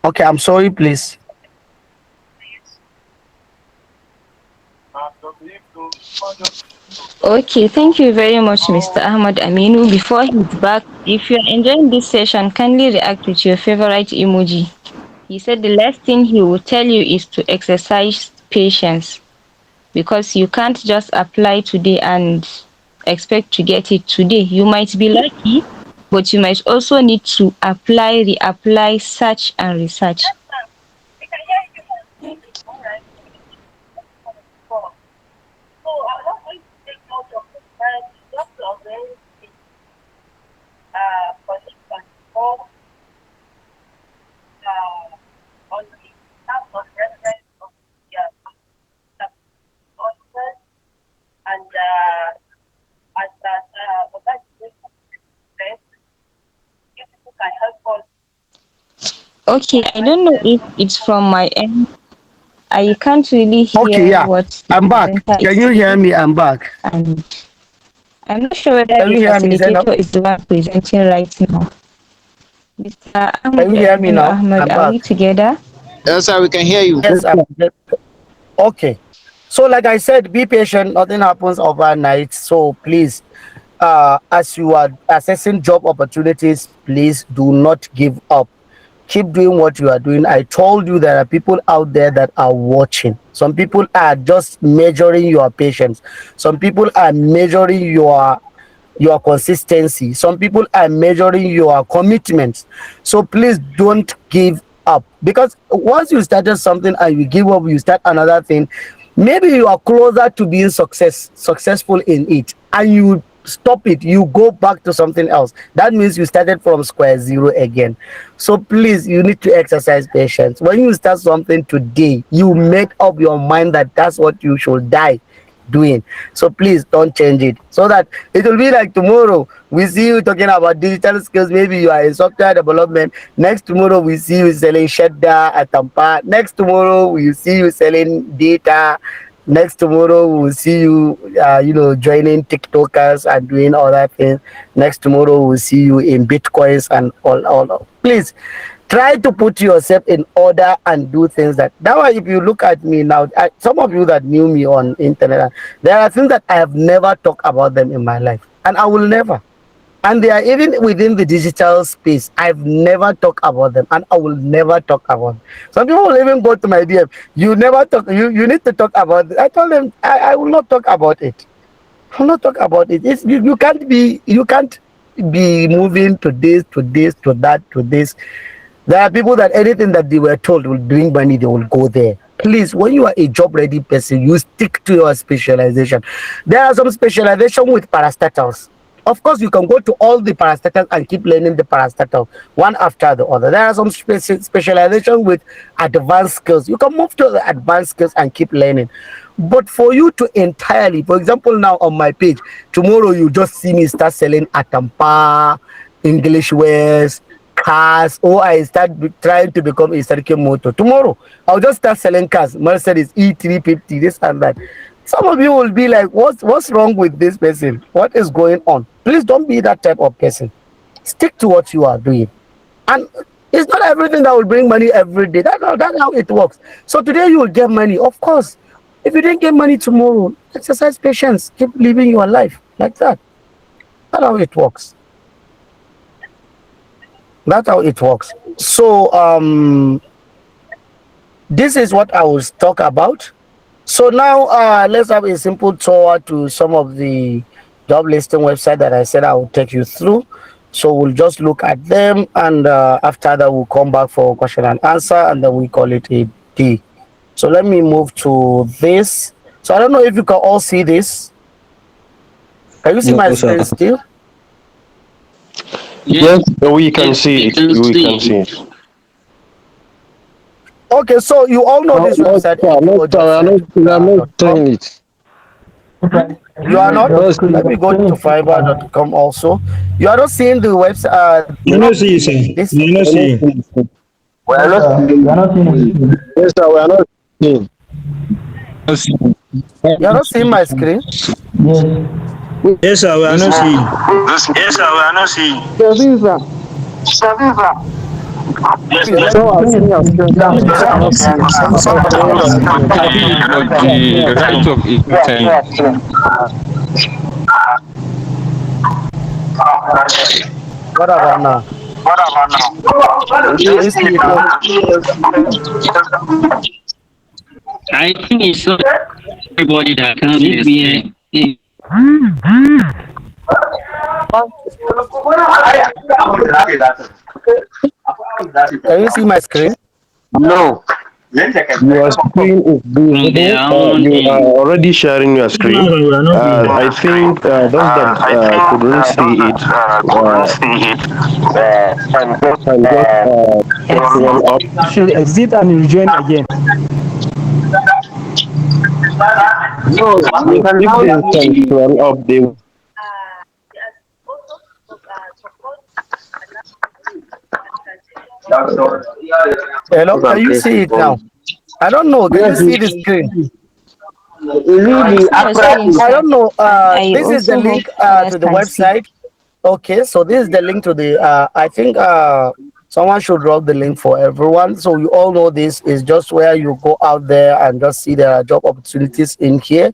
Okay, I'm sorry, please. Okay, thank you very much, Mr. Ahmad Aminu. Before he's back, if you're enjoying this session, kindly react with your favorite emoji. He said the last thing he will tell you is to exercise patience because you can't just apply today and expect to get it today. You might be lucky, but you might also need to apply, reapply, search, and research. Okay, I don't know if it's from my end. I can't really Okay, hear yeah, what the I'm back. presenter is Can you hear saying, me? I'm back. and I'm not sure whether Can the you hear me, Zainab? facilitator is the one presenting right now. Mr. Can Ahmad you hear me and now? Ahmad, I'm are we back. together? Yes, sir, we can hear you. Yes, I'm okay. So, like I said, be patient. Nothing happens overnight. So, please, as you are assessing job opportunities, please do not give up. Keep doing what you are doing. I told you there are people out there that are watching. Some people are just measuring your patience. Some people are measuring your consistency. Some people are measuring your commitments. So please don't give up, because once you started something and you give up, you start another thing. Maybe you are closer to being successful in it, and you stop it, you go back to something else. That means you started from square zero again. So please, you need to exercise patience. When you start something today, you make up your mind that that's what you should die doing. So please don't change it, so that it will be like tomorrow we see you talking about digital skills. Maybe you are in software development. Next tomorrow we see you selling shedda at Tampa. Next tomorrow we see you selling data. Next tomorrow we'll see you joining TikTokers and doing other things. Next tomorrow we'll see you in bitcoins and all. Please try to put yourself in order and do things that why, if you look at me now, some of you that knew me on internet, there are things that I have never talked about them in my life, and I will never. And they are even within the digital space. I've never talked about them, and I will never talk about them. Some people will even go to my DM. You never talk. You need to talk about it. I told them I will not talk about it. I will not talk about it. You can't be moving to this, to this, to that, to this. There are people that anything that they were told will bring money, they will go there. Please, when you are a job ready person, you stick to your specialization. There are some specialization with parastatals. Of course, you can go to all the parastatals and keep learning the parastatal one after the other. There are some specialization with advanced skills. You can move to the advanced skills and keep learning. But for you to entirely, for example, now on my page, tomorrow you just see me start selling Atampa, English wares, cars, or I start trying to become a circuit motor. Tomorrow, I'll just start selling cars, Mercedes E350, this and that. Some of you will be like, what's wrong with this person? What is going on? Please don't be that type of person. Stick to what you are doing. And it's not everything that will bring money every day. That's how it works. So today you will get money. Of course, if you didn't get money tomorrow, exercise patience. Keep living your life like that. That's how it works. That's how it works. So this is what I will talk about. So now let's have a simple tour to some of the job listing website that I said I will take you through. So we'll just look at them, and after that we'll come back for question and answer, and then we call it a day. So let me move to this. So I don't know if you can all see this. Can you see my No, sir. screen still? Yes, we can see it. We can see it. Okay, so you all know No, this no, website, sir, no, sir, we are not com. saying it. You are not? No, Let me go to fiverr.com also. You are not seeing the website, We are not seeing you, sir. this. We are not seeing you. we are not seeing it. Yes, sir, we are not seeing. You are not seeing my screen. Yes, sir. We are not seeing you. Yes, sir, we are not seeing. Yes, Please yes, let sir, me, we are seeing your screen. let me check. I think the right of it. What about now? Can you see it now? I think it's not everybody that can be Can you see my screen? No. Your screen is from their visible. own You are end. already sharing your screen. We are not seeing you. I think those that couldn't see it can just scroll up. Actually, exit and rejoin again. No, if they can scroll up, they Hello, can you see it now? I don't know. Can you yes, see the screen? I really see your screen, I sir. don't know. And I This is the also hope link others to the can see. website. Okay, so this is the link to the. I think someone should drop the link for everyone. So you all know this is just where you go out there and just see there are job opportunities in here,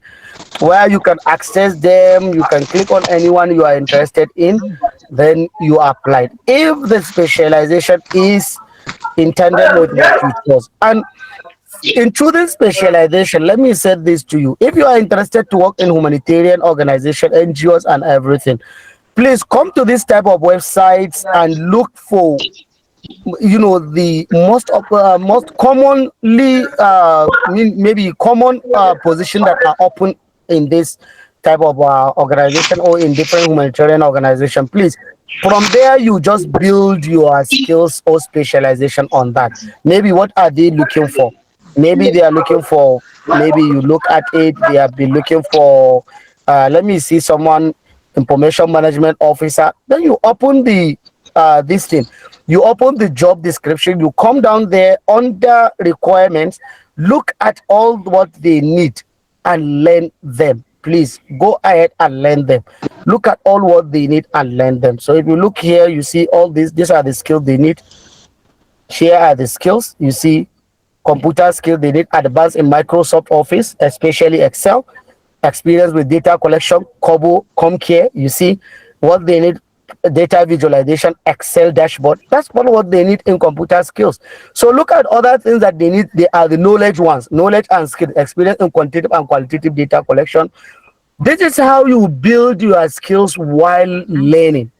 where you can access them. You can click on anyone you are interested in, then you apply. If the specialization is intended with what you chose, and in choosing specialization, let me say this to you. If you are interested to work in humanitarian organization, NGOs and everything, please come to this type of websites and look for, the most commonly maybe common position that are open in this type of organization or in different humanitarian organization. Please, from there you just build your skills or specialization on that. Maybe what are they looking for? Maybe they are looking for, maybe you look at it, they have been looking for, let me see, someone, information management officer. Then you open the this thing, you open the job description, you come down there under requirements, look at all what they need and learn them. Please go ahead and learn them. Look at all what they need and learn them. So if you look here, you see all these are the skills they need. Here are the skills. You see computer skill they need: advanced in Microsoft Office, especially Excel, experience with data collection, Kobo, ComCare. You see what they need: data visualization, Excel dashboard. That's what they need in computer skills. So look at other things that they need. They are the knowledge ones: knowledge and skill, experience in quantitative and qualitative data collection. This is how you build your skills while learning.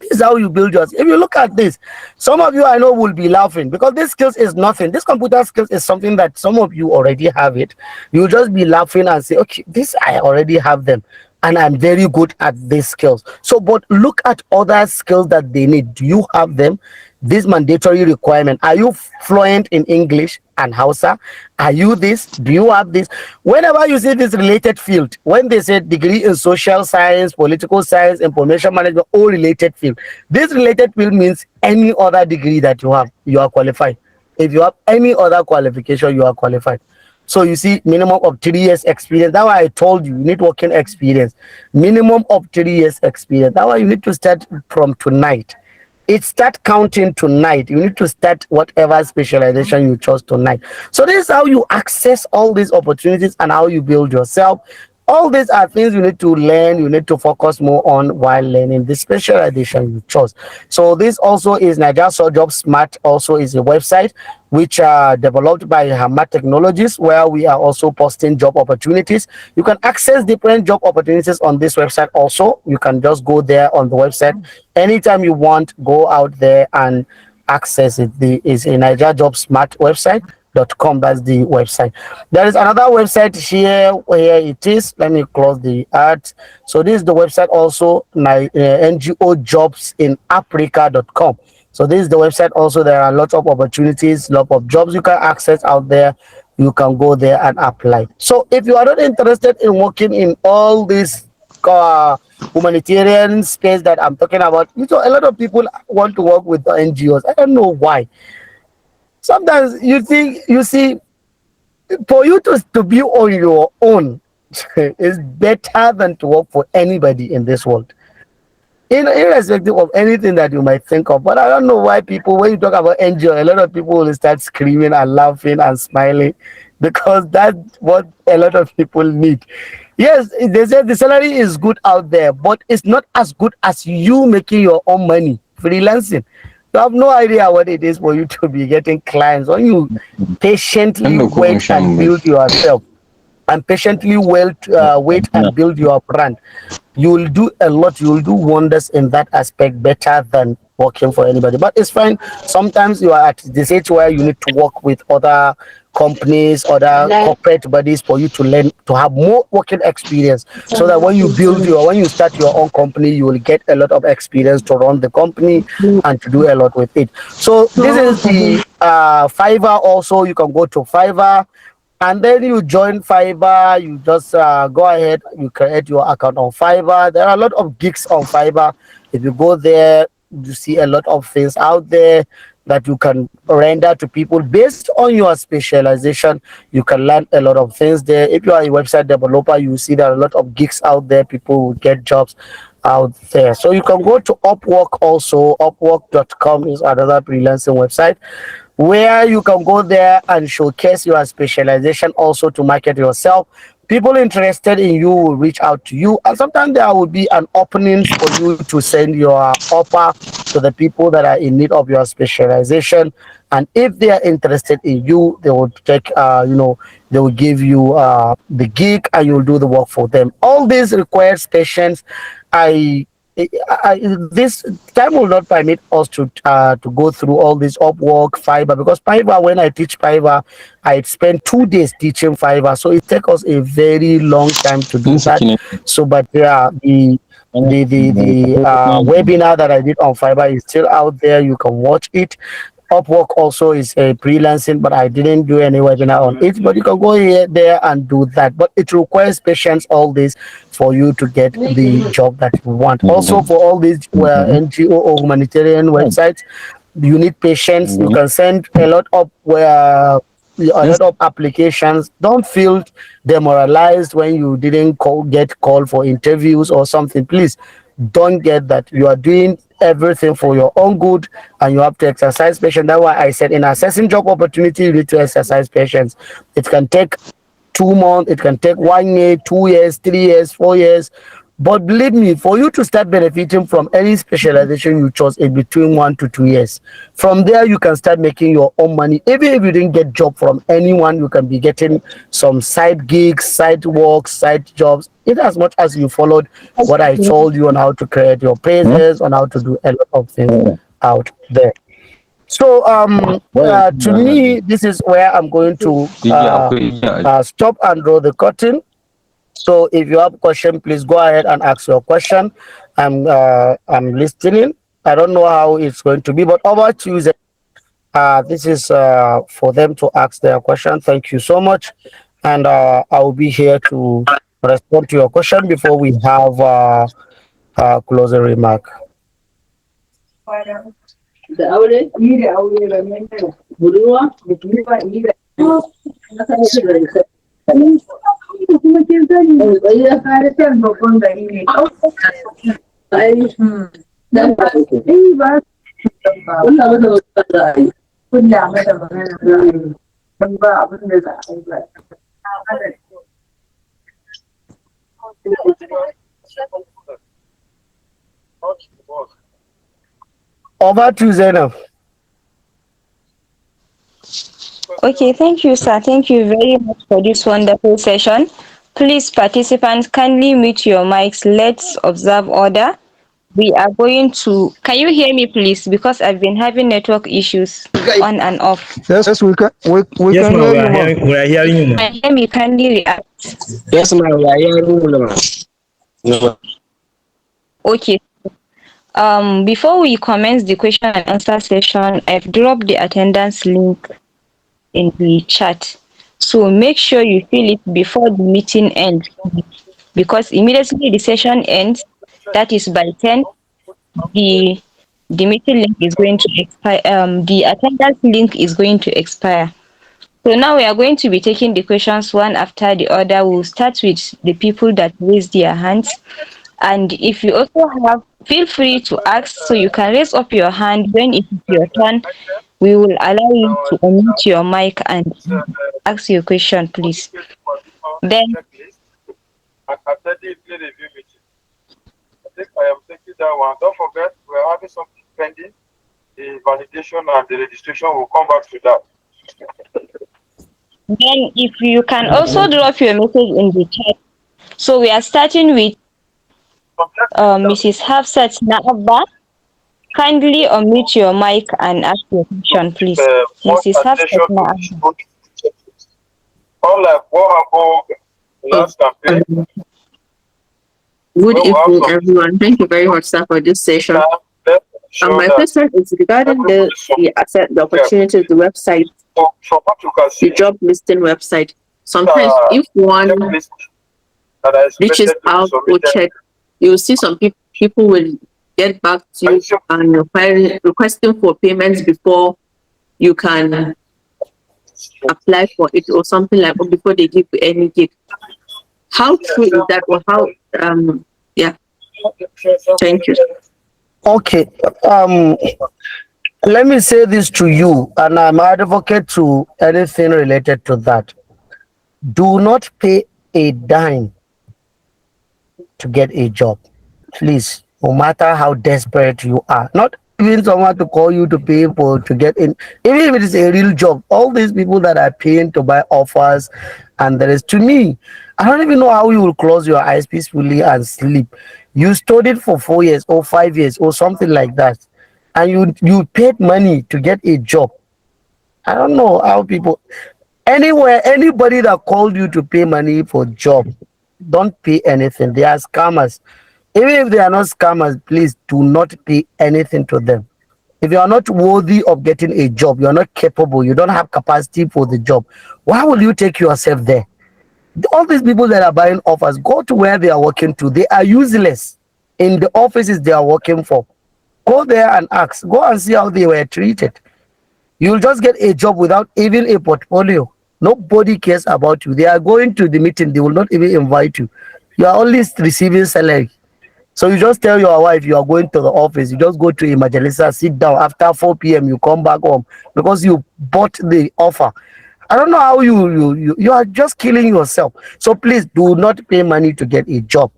This is how you build yours. If you look at this, some of you I know will be laughing because this skills is nothing. This computer skills is something that some of you already have it. You just be laughing and say, okay, this I already have them. and I'm very good at these skills. So, but look at other skills that they need. Do you have them? This mandatory requirement. Are you fluent in English and Hausa? Are you this? Do you have this? Whenever you see this related field, when they say degree in social science, political science, information management, all related field, this related field means any other degree that you are qualified. If you have any other qualification, you are qualified. So you see, minimum of 3 years experience. That's why I told you, you need working experience. Minimum of 3 years experience. That's why you need to start from tonight. It start counting tonight. You need to start whatever specialization you chose tonight. So this is how you access all these opportunities and how you build yourself. All these are things you need to learn, you need to focus more on while learning the specialization you chose. So this also is Nigeria Job Smart, also is a website which are developed by Hammad Technologies, where we are also posting job opportunities. You can access different job opportunities on this website also. You can just go there on the website anytime you want, go out there and access it. The is a Nigeria Job Smart website.com. That's the website. There is another website here where it is. Let me close the ad. So this is the website also, NGO Jobs in Africa.com. So this is the website also. There are lots of opportunities, lot of jobs you can access out there. You can go there and apply. So if you are not interested in working in all this humanitarian space that I'm talking about, you know, a lot of people want to work with the NGOs. I don't know why. Sometimes you see, for you to be on your own is better than to work for anybody in this world, irrespective of anything that you might think of. But I don't know why people, when you talk about NGO, a lot of people will start screaming and laughing and smiling because that's what a lot of people need. Yes, they say the salary is good out there, but it's not as good as you making your own money freelancing. You have no idea what it is for you to be getting clients when you patiently Wanda kuma wait shan and mai. build yourself and patiently wait and build your brand. You will do a lot, you will do wonders in that aspect better than working for anybody. But it's fine. Sometimes you are at the stage where you need to work with other companies, other corporate bodies for you to learn to have more working experience, so that when you start your own company, you will get a lot of experience to run the company and to do a lot with it. So this is the Fiverr. Also, you can go to Fiverr and then you join Fiverr. You just go ahead, you create your account on Fiverr. There are a lot of gigs on Fiverr. If you go there, you see a lot of things out there that you can render to people based on your specialization. You can learn a lot of things there. If you are a website developer, you see there are a lot of gigs out there. People will get jobs out there. So you can go to Upwork also. Upwork.com is another freelancing website where you can go there and showcase your specialization also to market yourself. People interested in you will reach out to you, and sometimes there will be an opening for you to send your offer to the people that are in need of your specialization. And if they are interested in you, they will take they will give you the gig and you'll do the work for them. All this requires patience. I this time will not permit us to go through all this Upwork, Fiverr, because Fiverr, when I teach Fiverr, I spend 2 days teaching Fiverr, so it takes us a very long time to do Sun that. saki ne. So, but yeah, the webinar that I did on Fiverr is still out there. You can watch it. Upwork also is a freelancing, but I didn't do any webinar on it. But you can go here, there, and do that. But it requires patience, all this, for you to get the job that you want. Also, for all these NGO or humanitarian websites, you need patience. You can send a lot of applications. Don't feel demoralized when you didn't get called for interviews or something. Please don't get that. You are doing everything for your own good and you have to exercise patience. That's why I said in assessing job opportunity, you need to exercise patience. It can take 2 months, it can take 1 year, 2 years, 3 years, 4 years. But believe me, for you to start benefiting from any specialization you chose in between 1 to 2 years, from there you can start making your own money. Even if you didn't get job from anyone, you can be getting some side gigs, side work, side jobs. In as much as you followed what I told you on how to create your pages, on how to do a lot of things out there. So to me, this is where I'm going to Igiya akwai igiya a stop and draw the curtain. So if you have a question, please go ahead and ask your question. I'm listening. I don't know how it's going to be, but over to you. This is for them to ask their question. Thank you so much, and I will be here to respond to your question before we have closing remark. Over to Zainab. Okay, thank you, sir. Thank you very much for this wonderful session. Please, participants, kindly mute your mics. Let's observe order. We are going to. Can you hear me, please? Because I've been having network issues on and off. Yes, we Yes, can ma'am. hear you, ma'am. We are hearing you, ma'am. Can you hear me? Kindly react. Yes, ma'am. We are hearing you, ma'am. No. Okay. Before we commence the question and answer session, I've dropped the attendance link in the chat. So make sure you fill it before the meeting ends, because immediately the session ends, that is by 10, the the meeting link is going to expire. The attendance link is going to expire. So now we are going to be taking the questions one after the other. We'll start with the people that raised their hands. And if you also have, feel free to ask. So you can raise up your hand when it is your turn. We will allow you to unmute your mic and ask your question, please. Then, I attended the review meeting. I think I am taking that one. Don't forget, we're having something pending. The validation and the registration will come back to that. then if you can also drop your message in the chat. So we are starting with Mrs. Hafsat Naabba. Kindly unmute your mic and ask your question, please. More Mrs. Hafsat attention to Naabba. this project. Unlike what happened last campaign, Good evening, everyone. Thank you very much, sir, for this session. My question is regarding the opportunity of the website, the job listing website. Sometimes, if one reaches out or check, you will see some people will get back to you and requesting for payments before you can apply for it or something like, or before they give you any gig. How true is that, or how yeah, thank you. Okay. Let me say this to you, and I'm advocate to anything related to that. Do not pay a dime to get a job, please. No matter how desperate you are, not even someone to call you to pay for to get in, even if it is a real job. All these people that are paying to buy offers, and there is, to me, I don't even know how you will close your eyes peacefully and sleep. You studied for 4 years or 5 years or something like that, and you paid money to get a job. I don't know how people, anywhere, anybody that called you to pay money for job, don't pay anything. They are scammers. Even if they are not scammers, please do not pay anything to them. If you are not worthy of getting a job, you are not capable, you don't have capacity for the job, why will you take yourself there? All these people that are buying offers, go to where they are working to. They are useless in the offices they are working for. Go there and ask. Go and see how they were treated. You'll just get a job without even a portfolio. Nobody cares about you. They are going to the meeting, they will not even invite you. You are only receiving salary. So you just tell your wife you are going to the office. You just go to a majalisa, sit down. After 4 p.m., you come back home because you bought the offer. I don't know how you are just killing yourself. So please do not pay money to get a job.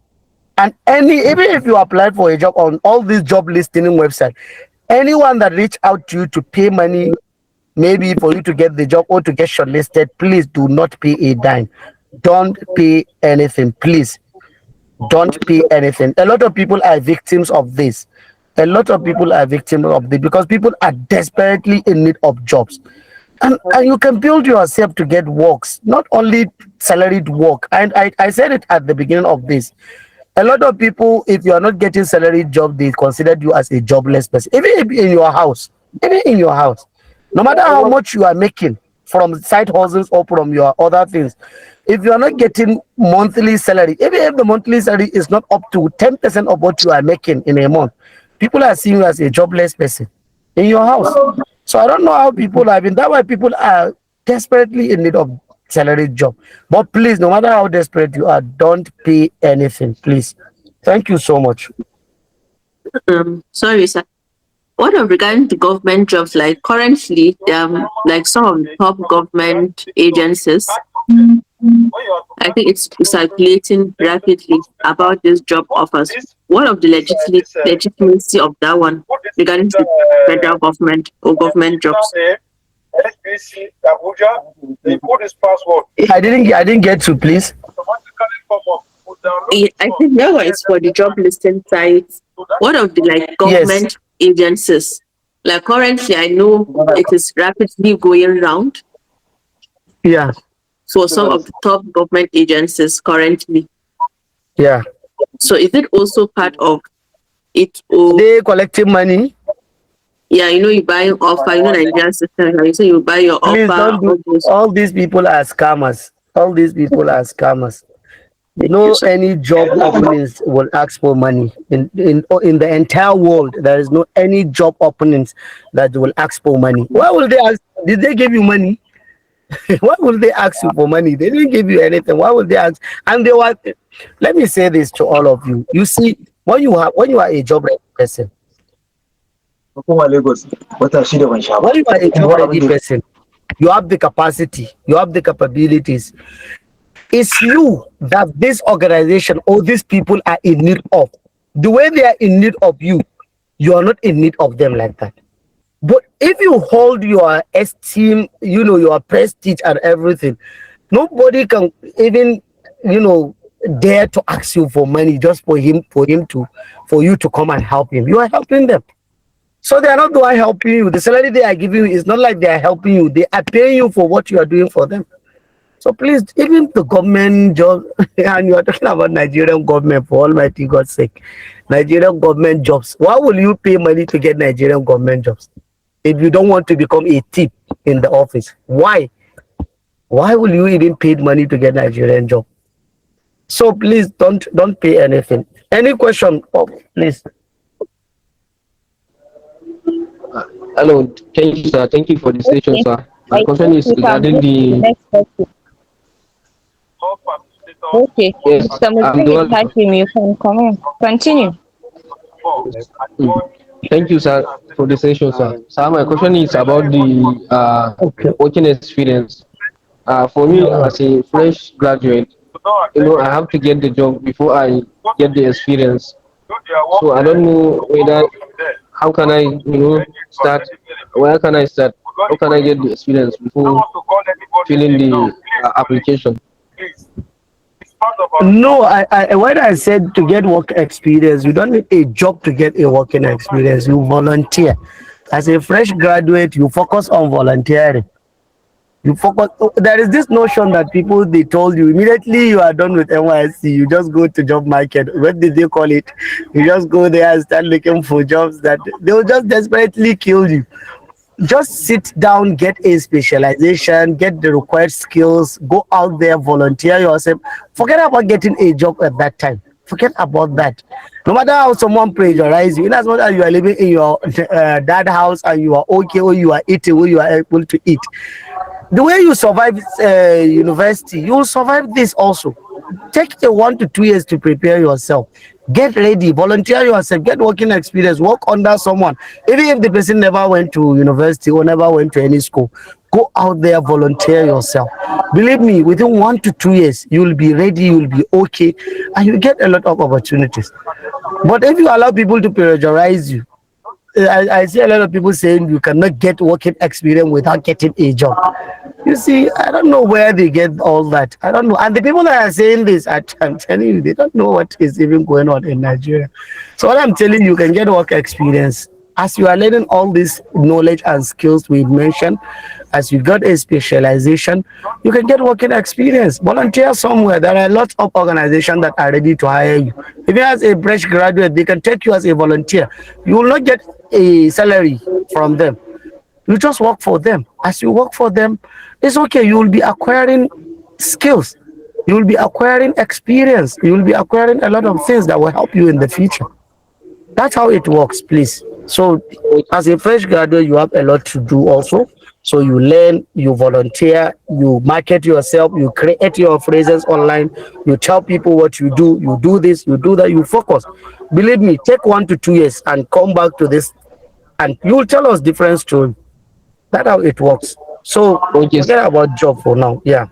And even if you apply for a job on all these job listing website, anyone that reach out to you to pay money, maybe for you to get the job or to get shortlisted, please do not pay a dime. Don't pay anything, please. Don't pay anything. A lot of people are victims of this. A lot of people are victims of this because people are desperately in need of jobs. And you can build yourself to get works, not only salaried work. And I said it at the beginning of this. A lot of people, if you are not getting salary job, they consider you as a jobless person. Even in your house, no matter how much you are making from side hustles or from your other things, if you are not getting monthly salary, even if the monthly salary is not up to 10% of what you are making in a month, people are seeing you as a jobless person in your house. So I don't know how people are. I mean, that's why people are desperately in need of salary job. But please, no matter how desperate you are, don't pay anything, please. Thank you so much. Sorry, sir. What of regarding to government jobs? Like currently, like some of the top government agencies, I think it's circulating rapidly about these job offers. What of the legitimacy of that one regarding to federal government or government jobs? I didn't get to, please. I think that one is for the job listing sites. What of the like government agencies? Like currently, I know it is rapidly going round. Yeah. So some of the top government agencies currently. Yeah. So is it also part of it? They collecting money? Yeah, you buy offer, Nigerian system. You say you buy your Please offer. don't do, all these people are scammers. All these people are scammers. No, any job openings will ask for money in the entire world. There is no any job openings that will ask for money. Why will they ask? Did they give you money? Why will they ask you for money? They didn't give you anything. Why would they ask? And they were. Let me say this to all of you. You see, when you are a job ready person, when you are a job ready person, you have the capacity, you have the capabilities. It's you that this organization or these people are in need of. The way they are in need of you, you are not in need of them like that. But if you hold your esteem, your prestige and everything, nobody can even, dare to ask you for money just for you to come and help him. You are helping them. So they are not the one helping you. The salary they are giving you is not like they are helping you. They are paying you for what you are doing for them. So please, even the government job, and you are talking about Nigerian government, for almighty God's sake, Nigerian government jobs. Why will you pay money to get Nigerian government jobs if you don't want to become a thief in the office? Why? Why will you even pay money to get Nigerian job? So please don't pay anything. Any question? Oh, please. Hello, thank you, sir. Thank you for the station, sir. My question is regarding the next question. Okay. yes, Mr. I'm the Mujib, one. Hakim, you can come in. Continue. Thank you, sir, for the session, sir. Sir, my question is about the working experience. For me, as a fresh graduate, I have to get the job before I get the experience. So I don't know whether how can I, start? Where can I start? How can I get the experience before filling the application? No, when I said to get work experience, you don't need a job to get a working experience. You volunteer. As a fresh graduate, you focus on volunteering. You focus. There is this notion that people they told you immediately you are done with NYSC, you just go to job market. What did they call it? You just go there and start looking for jobs that they will just desperately kill you. Just sit down, get a specialization, get the required skills, go out there, volunteer yourself. Forget about getting a job at that time. Forget about that. No matter how someone pressurize you, in as much as you are living in your dad house and you are okay, or you are eating, or you are able to eat, the way you survive university, you will survive this also. Take a 1 to 2 years to prepare yourself. Get ready, volunteer yourself, get working experience, work under someone. Even if the person never went to university or never went to any school, go out there, volunteer yourself. Believe me, within 1 to 2 years, you will be ready, you will be okay, and you get a lot of opportunities. But if you allow people to pressurize you, I see a lot of people saying you cannot get working experience without getting a job. You see, I don't know where they get all that. I don't know. And the people that are saying this, I'm telling you, they don't know what is even going on in Nigeria. So what I'm telling you, can get work experience. As you are learning all this knowledge and skills we mentioned, As you got a specialization, you can get working experience. Volunteer somewhere. There are lots of organizations that are ready to hire you. Even as a fresh graduate, they can take you as a volunteer. You will not get a salary from them. You just work for them. As you work for them, it's okay. You will be acquiring skills. You will be acquiring experience. You will be acquiring a lot of things that will help you in the future. That's how it works, please. So, as a fresh graduate, you have a lot to do also. So, you learn, you volunteer, you market yourself, you create your phrases online, you tell people what you do this, you do that, you focus. Believe me, take 1 to 2 years and come back to this, and you will tell us different story. That's how it works. So, Okay, forget about job for now. Yeah.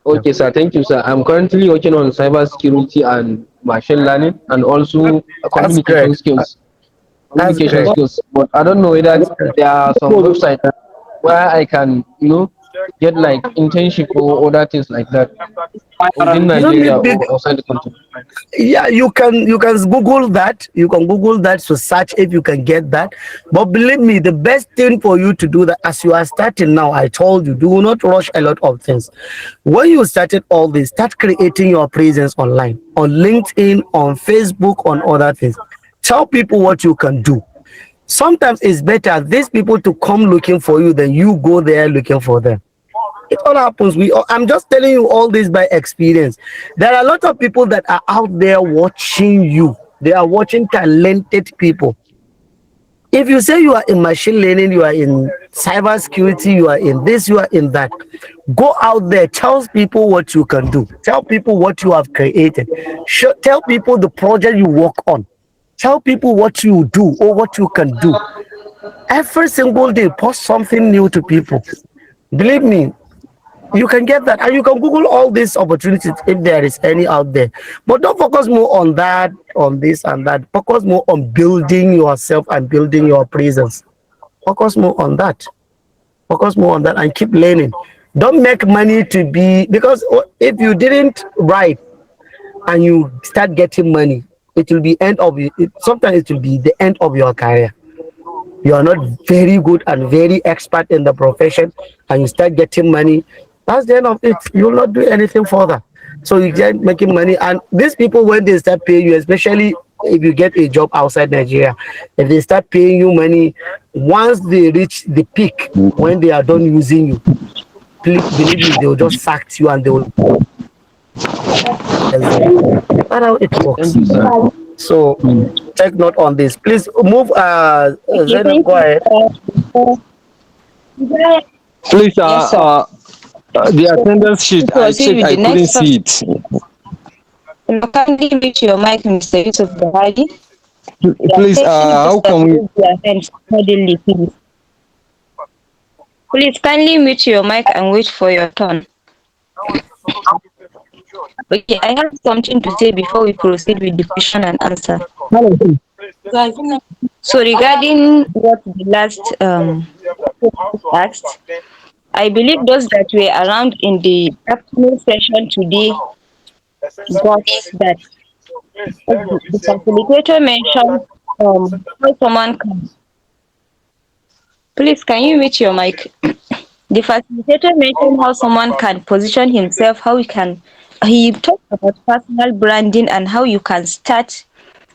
Yeah. okay, sir. Thank you, sir. I'm currently working on cyber security and machine learning, and also That's great. communication skills. That's Communication great. skills. But I don't know whether That's great. there are some websites where I can, get like internship or other things like that within You don't Nigeria need big. or outside the country. Yeah, you can google that. You can google that to search if you can get that. But believe me, the best thing for you to do that, as you are starting now, I told you, do not rush a lot of things. When you started all this, start creating your presence online, on LinkedIn, on Facebook, on other things. Tell people what you can do. Sometimes it's better these people to come looking for you than you go there looking for them. It all happens. I'm just telling you all this by experience. There are a lot of people that are out there watching you. They are watching talented people. If you say you are in machine learning, you are in cyber security, you are in this, you are in that, go out there, tell people what you can do, tell people what you have created, tell people the project you work on, tell people what you do or what you can do. Every single day, post something new to people. Believe me, you can get that, and you can google all these opportunities if there is any out there. But don't focus more on that, on this and that. Focus more on building yourself and building your presence. Focus more on that. Focus more on that and keep learning. Don't make money to be, because if you didn't write and you start getting money, it will be end of it. Sometimes it will be the end of your career. You are not very good and very expert in the profession, and you start getting money, that's the end of it. You will not do anything further. So you get making money, and these people, when they start paying you, especially if you get a job outside Nigeria, if they start paying you money, once they reach the peak, when they are done using you, please believe me, they will just sack you and they will. That's how it works. Thank you, sir. So take note on this. Please move. Okay, Zainab, thank go you. ahead. Please, Yes, sir. the attendance To sheet, I proceed checked, with I the couldn't next see person, it. kindly mute your mic, Mr. Yusuf Bahadi. We are Please, taking how persons can we? raise their hands accordingly, please. Please kindly mute your mic and wait for your turn. Okay, I have something to say before we proceed with the question and answer. So regarding what the last asked, I believe those that were around in the afternoon session today got that. The facilitator mentioned how someone can. Please, can you mute your mic? The facilitator mentioned how someone can position himself, how he can. He talked about personal branding and how you can start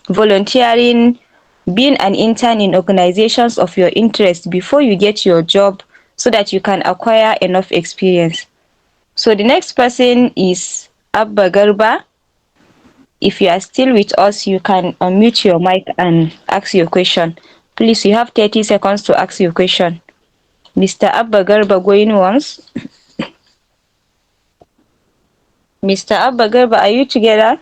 volunteering, being an intern in organizations of your interest before you get your job so that you can acquire enough experience. So the next person is Abba Garba. If you are still with us, you can unmute your mic and ask your question. Please, you have 30 seconds to ask your question. Mr. Abba Garba going once. Mr. Abba Garba, are you together?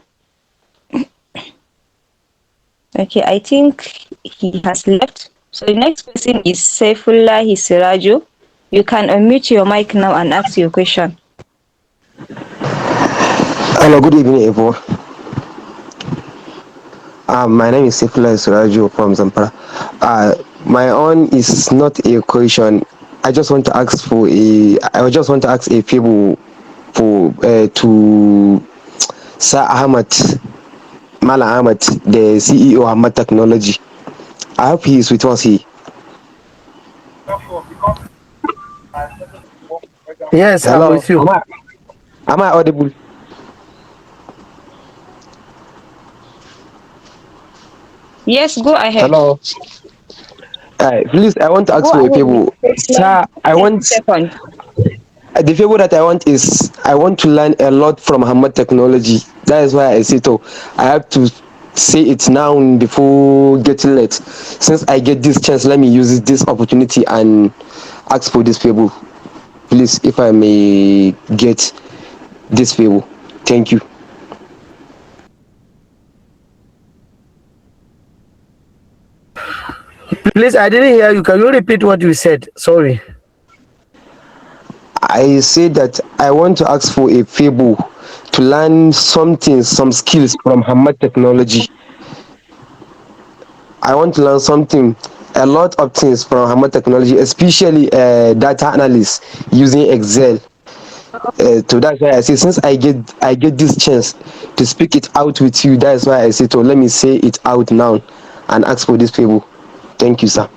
Okay, I think he has left. So the next person is Saifullah Sirajo. You can unmute your mic now and ask your question. Hello, good evening, everyone. My name is Sifla Surajo from Zampara. My own is not a question. I just want to ask for a. I just want to ask a favor for to Sir Ahmad, Mala Ahmad, the CEO of Hammad Technology. I hope he is with us here. Yes, I'm Hello, with you. am I audible? Yes, go ahead. Hello. Please, I want to ask Go for a ahead with favor, the question. sir. I 30 want seconds. the favor that I want is I want to learn a lot from Hammad technology. That is why I say to I have to say it now before getting late. Since I get this chance, let me use this opportunity and ask for this favor. Please, if I may get this favor. Thank you. Please, I didn't hear you. Can you repeat what you said? Sorry. I say that I want to ask for a favor to learn something, some skills from Hammad technology. I want to learn something, a lot of things from Hammad technology, especially data analysis using Excel. So that's why I say since I get this chance to speak it out with you, that's why I say to let me say it out now and ask for this favor. Thank you, sir.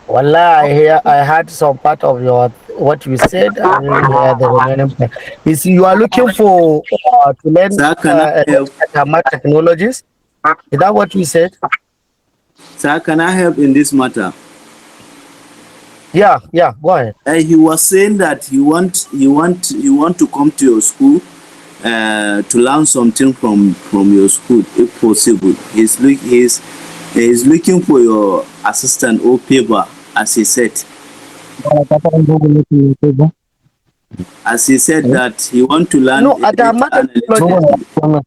Wallah, I heard some part of your what you said. I didn't hear the remaining part. You see, you are looking for to learn Sir, can I help? technologies. Is that what you said? Sir, can I help in this matter? Yeah, yeah. Go ahead. He was saying that he want to come to your school to learn something from your school if possible. He's looking for your assistant or paper, as he said. As he said that he want to learn No, at data technologies. analytics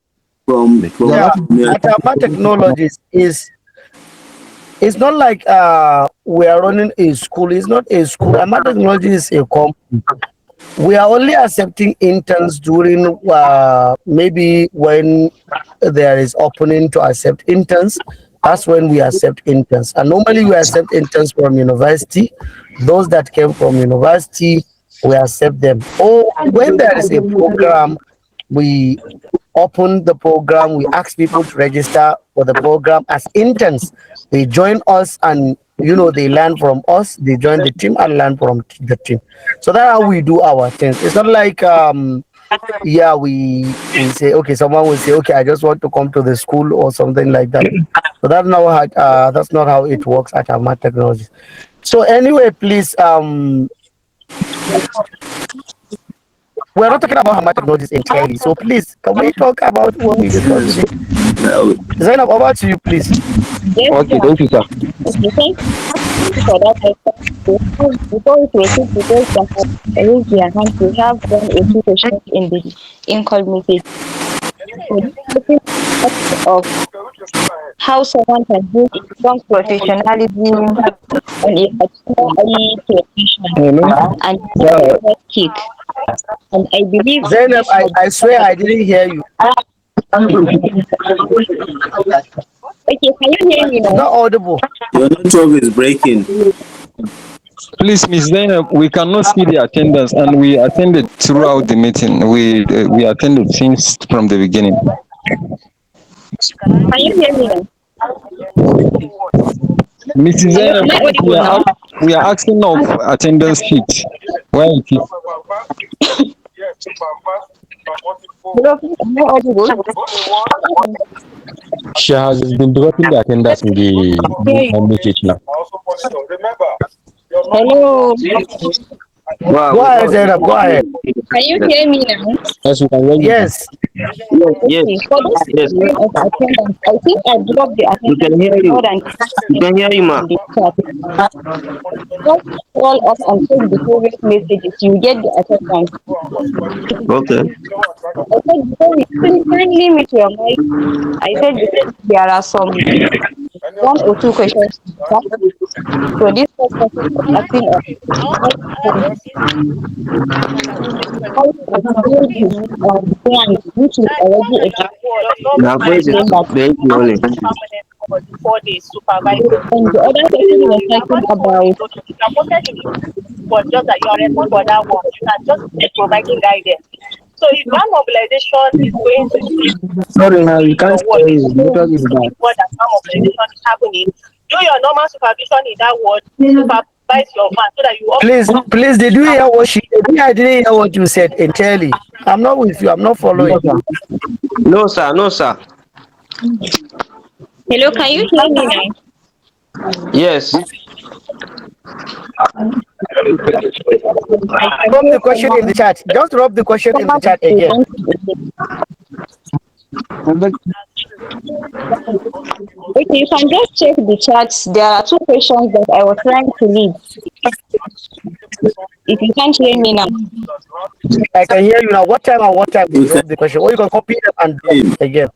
Yeah, from your at technologies is it's not like we are running a school. It's not a school. Ahmad Technology is a company. We are only accepting interns during maybe when there is opening to accept interns. That's when we accept interns. And normally we accept interns from university. Those that came from university, we accept them. Or when there is a program, we open the program, we ask people to register for the program as interns. They join us and they learn from us, they join the team and learn from the team. So that's how we do our things. It's not like yeah, we say okay, someone will say, okay, I just want to come to the school or something like that. So that's not how it works at Ahmad Technologies. So anyway, please we're not talking about Ahmad Technologies entirely. So please, can we talk about what we discussed today? Zainab, over to you, please. Yes, Okay, sir. thank you, sir. Okay, thank you for that. Before we proceed to those that have raised their hand, we have one or two questions in the in-call message. So this question is of how someone can build a strong professionalism on a particular profession and not kick. And I believe Zainab, this must I be swear I didn't hear you. okay. Can you hear me It's now? not audible. Your network is breaking. Please, Miss Zainab, we cannot see the attendance, and we attended throughout the meeting. We attended since from the beginning. Can you hear me now? Mrs. Hello, Zainab, am I please, audible now? we are asking of attendance sheet. Why it is? Hello, please, am I audible? She has been dropping the attendance in the message now. Hello, Go ahead, Zainab, go ahead. can you hear me now? Yes, we can hear you. Yes. Okay, for this question of attendance, I think I dropped the attendance more than in the chat. Just scroll up and check the previous messages, you get the attendance. I said before we kindly mute your mic. I said because there are some one or two questions in the chat. So this first question was asking us how to build his brand, which is already explained that. And the other person was talking about Sorry, now you can't hear you. Network is bad. do your normal supervision in that ward, supervise your man so that you Please, did you hear what she said? I didn't hear what you said entirely. I'm not with you. I'm not following. No, sir. No, sir. Hello, can you hear me now? Yes. Drop the question in the chat. Just drop the question in the chat again. Okay, you can just check the chats. There are two questions that I was trying to read. If you can't hear me now. I can hear you now. What time and what time did you drop the question? Or you can copy them and drop again.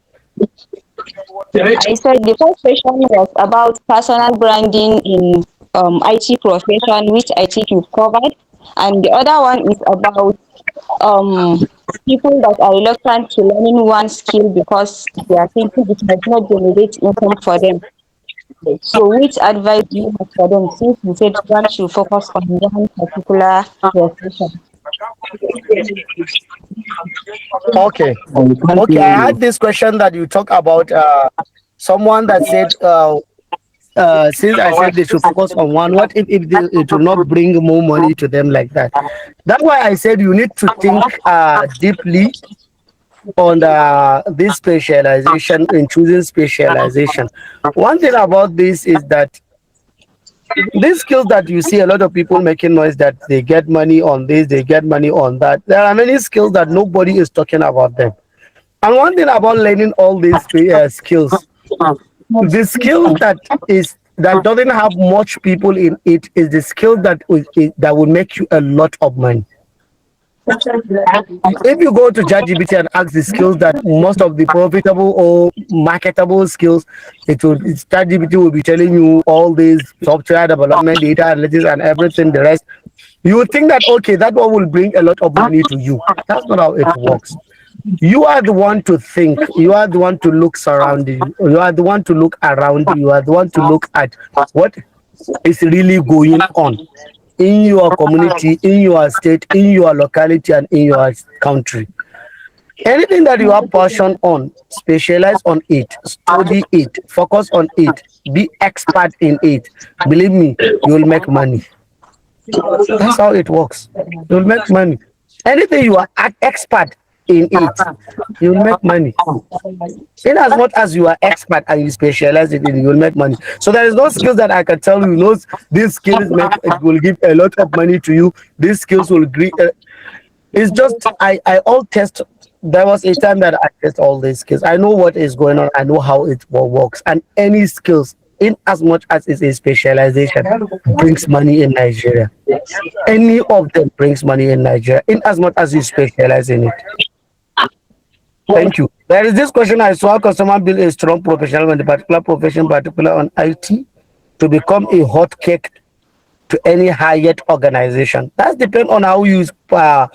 I said the first question was about personal branding in IT profession, which I think you've covered. And the other one is about people that are reluctant to learning one skill because they are thinking it might not generate income for them. So which advice do you have for them since you said one should focus on one particular profession? Okay. Okay. I had this question that you talk about someone that said since I said they should focus on one, what if it will not bring more money to them like that? That's why I said you need to think deeply on this specialization, in choosing specialization. One thing about this is that these skills that you see a lot of people making noise that they get money on this, they get money on that. There are many skills that nobody is talking about them. And one thing about learning all these skills, the skill that doesn't have much people in it is the skill that will make you a lot of money. If you go to ChatGPT and ask the skills that most of the profitable or marketable skills, ChatGPT will be telling you all these software development, data analytics, and everything. The rest, you would think that okay, that one will bring a lot of money to you. That's not how it works. You are the one to think. You are the one to look surrounding you. You are the one to look around. You are the one to look at what is really going on in your community, in your state, in your locality, and in your country. Anything that you have passion on, specialize on it, study it, focus on it, be expert in it. Believe me, you will make money. That's how it works. You'll make money. Anything you are expert in it, you'll make money. In as much as you are expert and you specialize in it, you'll make money. So there is no skills that I can tell you. No, these skills it will give a lot of money to you. These skills will it's just I all test. There was a time that I test all these skills. I know what is going on. I know how it works. And any skills, in as much as it's a specialization, brings money in Nigeria. Any of them brings money in Nigeria, in as much as you specialize in it. Thank you. There is this question I saw: customer build a strong professional in the particular profession, particular on IT, to become a hot cake to any higher organization. That depends on how you put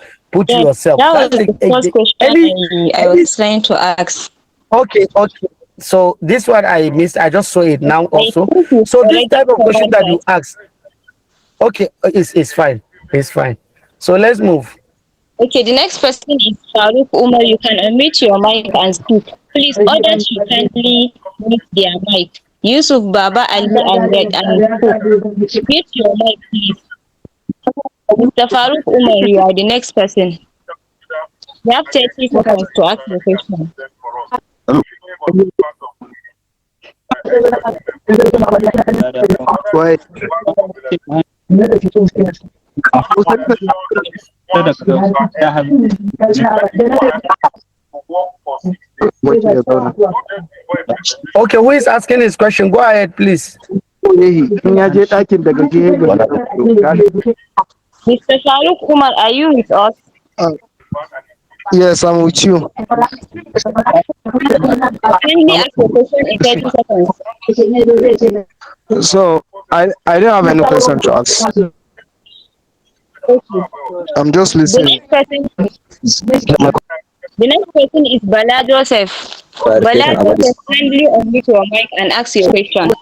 Yes, yourself. that was That's the first question I was trying to ask. okay. So this one I missed. I just saw it now I also. think you So this already type of question covered that that. you ask, okay, it's fine. It's fine. So let's move. Okay, the next person is Farouk Umar. You can unmute your mic and speak. Please, others should kindly mute their mic. Yusuf, Baba, Ali, and Cook. Mute your mic, please. Mr. Farouk Umar, you are the next person. You have 30 seconds to ask your question. Why? Okay, who is asking his question? Go ahead, please. Mr. Farouk Umar, are you with us? Yes, I'm with you. Kindly ask your question in 30 seconds. So I don't have any question to ask. Okay. I'm just listening. The next person is Bala Joseph. Bala Joseph, kindly unmute your mic and ask your question.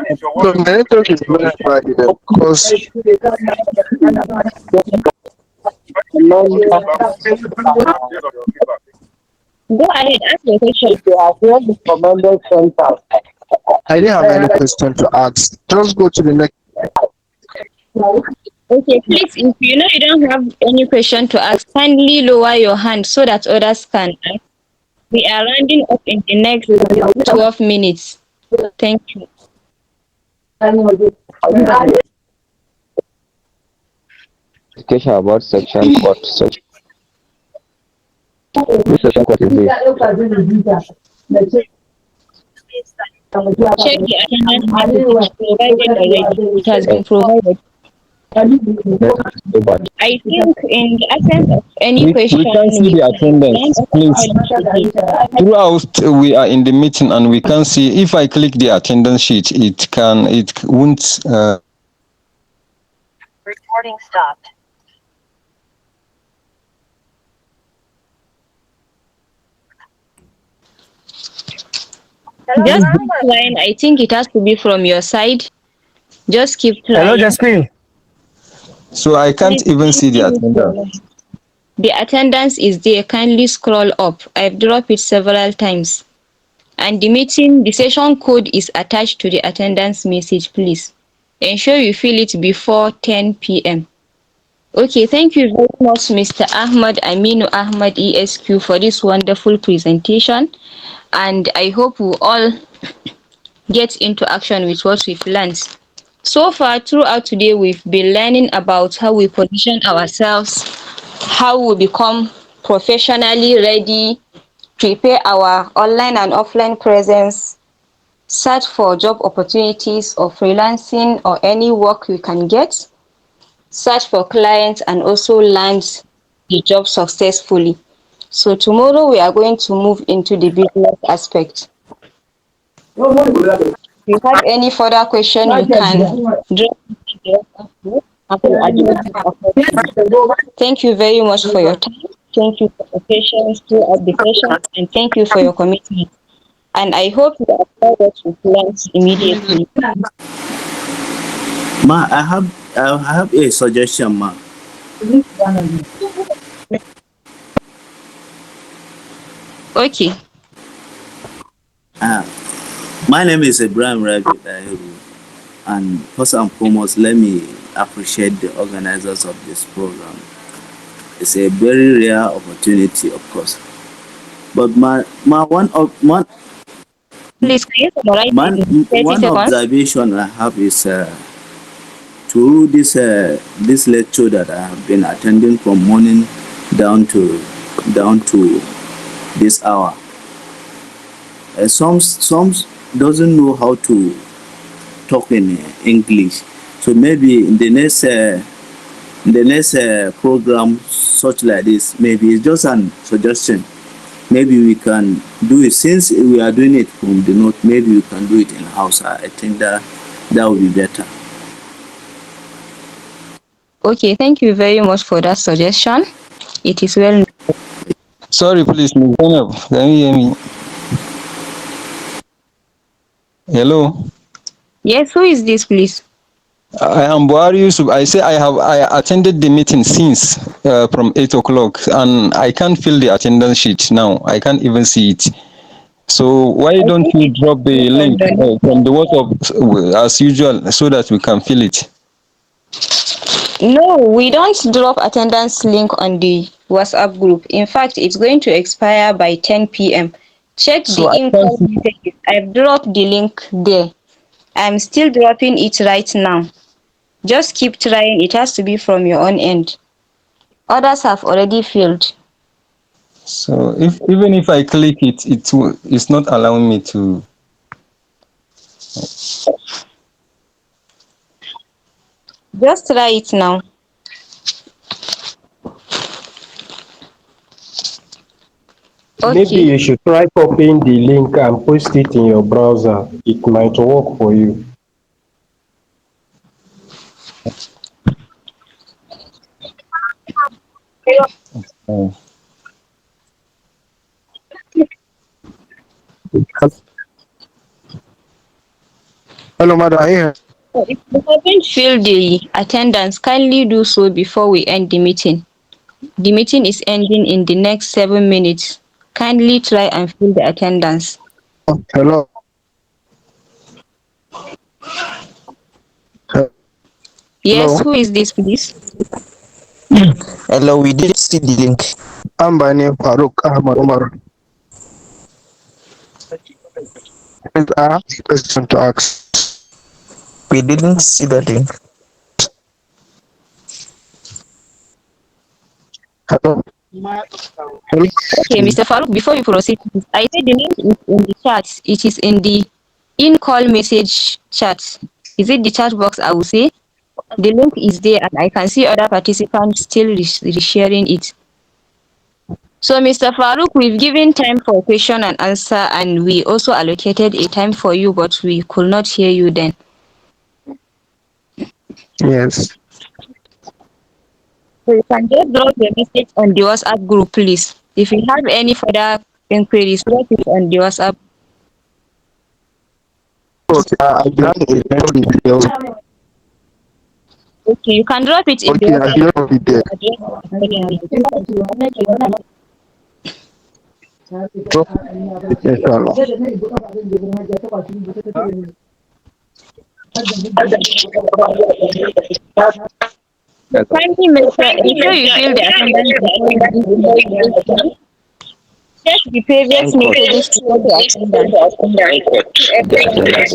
if you're No, working my network is very bad because based on your feedback. Go ahead, ask your question. I didn't have any question to ask. Just go to the next. Okay, please, if you know you don't have any question to ask, kindly lower your hand so that others can ask. We are rounding up in the next 12 minutes. Thank you. Education about section court. Section. Which section court is this? Check the attendance message. It's provided already. It has been provided. So bad. I think in the absence of any We question, can see we the can round attendance, up please. today. Throughout, we are in the meeting and we can see if I click the attendance sheet, it won't. Recording stopped. Just keep trying. I think it has to be from your side. Just keep Hello, trying. Jasper. So I can't Please even see the kindly mute your attendance. line. The attendance is there. Kindly scroll up. I've dropped it several times. And the session code is attached to the attendance message, please. Ensure you fill it before 10 p.m. Okay, thank you very much, Mr. Ahmad Aminu Ahmad ESQ, for this wonderful presentation. And I hope we all get into action with what we've learned. So far, throughout today, we've been learning about how we position ourselves, how we become professionally ready, prepare our online and offline presence, search for job opportunities or freelancing or any work we can get, search for clients, and also land the job successfully. So tomorrow we are going to move into the business aspect. If you have any further question, you can drop it in the WhatsApp group and we'll address it accordingly. Thank you very much for your time. Thank you for your patience throughout the session, and thank you for your commitment. And I hope you apply what you learned immediately. Ma, I have a suggestion, ma. Okay. Uh, my name is Ibrahim Rabi Dahiru, and first and foremost, let me appreciate the organizers of this program. It's a very rare opportunity, of course. But my Please, can you summarize in 30 one seconds? observation I have is through this lecture that I have been attending from morning down to down to this hour. Some doesn't know how to talk in English, so maybe in the next program such like this, maybe it's just an suggestion. Maybe we can do it since we are doing it from the north. Maybe we can do it in house. I think that would be better. Okay, thank you very much for that suggestion. It is well. Sorry, please, Ms. Zainab, can you hear me? Hello. Yes, who is this, please? I am Buhari Yusuf. I attended the meeting since from 8 o'clock, and I can't fill the attendance sheet now. I can't even see it. So why I don't think you it's drop the from link the from the WhatsApp as usual so that we can fill it? No, we don't drop attendance link on the WhatsApp group. In fact, it's going to expire by 10 p.m. Check the So I can't income see. messages. I've dropped the link there. I'm still dropping it right now. Just keep trying. It has to be from your own end. Others have already filled. So if even if I click it, it's not allowing me to. Just try it now. Maybe Okay. you should try copying the link and post it in your browser. It might work for you. Oh. Hello, madam. Are you here? So if you haven't filled the attendance, kindly do so before we end the meeting. The meeting is ending in the next 7 minutes. Kindly try and fill the attendance. Hello. Yes, Hello. who is this, please? Hello, we didn't see the link. I'm by name Farouk Ahmad Umar. And I have a question to ask. We didn't see the link. Hello. Hello. Okay, Mr. Farouk, before you proceed, I said the link is in the chat. It is in the in-call message chat. Is it the chat box, I will say? The link is there and I can see other participants still resharing it. So, Mr. Farouk, we've given time for question and answer and we also allocated a time for you, but we could not hear you then. Yes. So you can just drop your message on the WhatsApp group, please. If you have any further inquiries, drop it on the WhatsApp. Okay. I began the video. Okay, you can drop it in the Okay, I hear WhatsApp. of it there. Inshallah. Kindly make sure you fill the attendance before you leave in the meeting. Check the previous messages to check the attendance.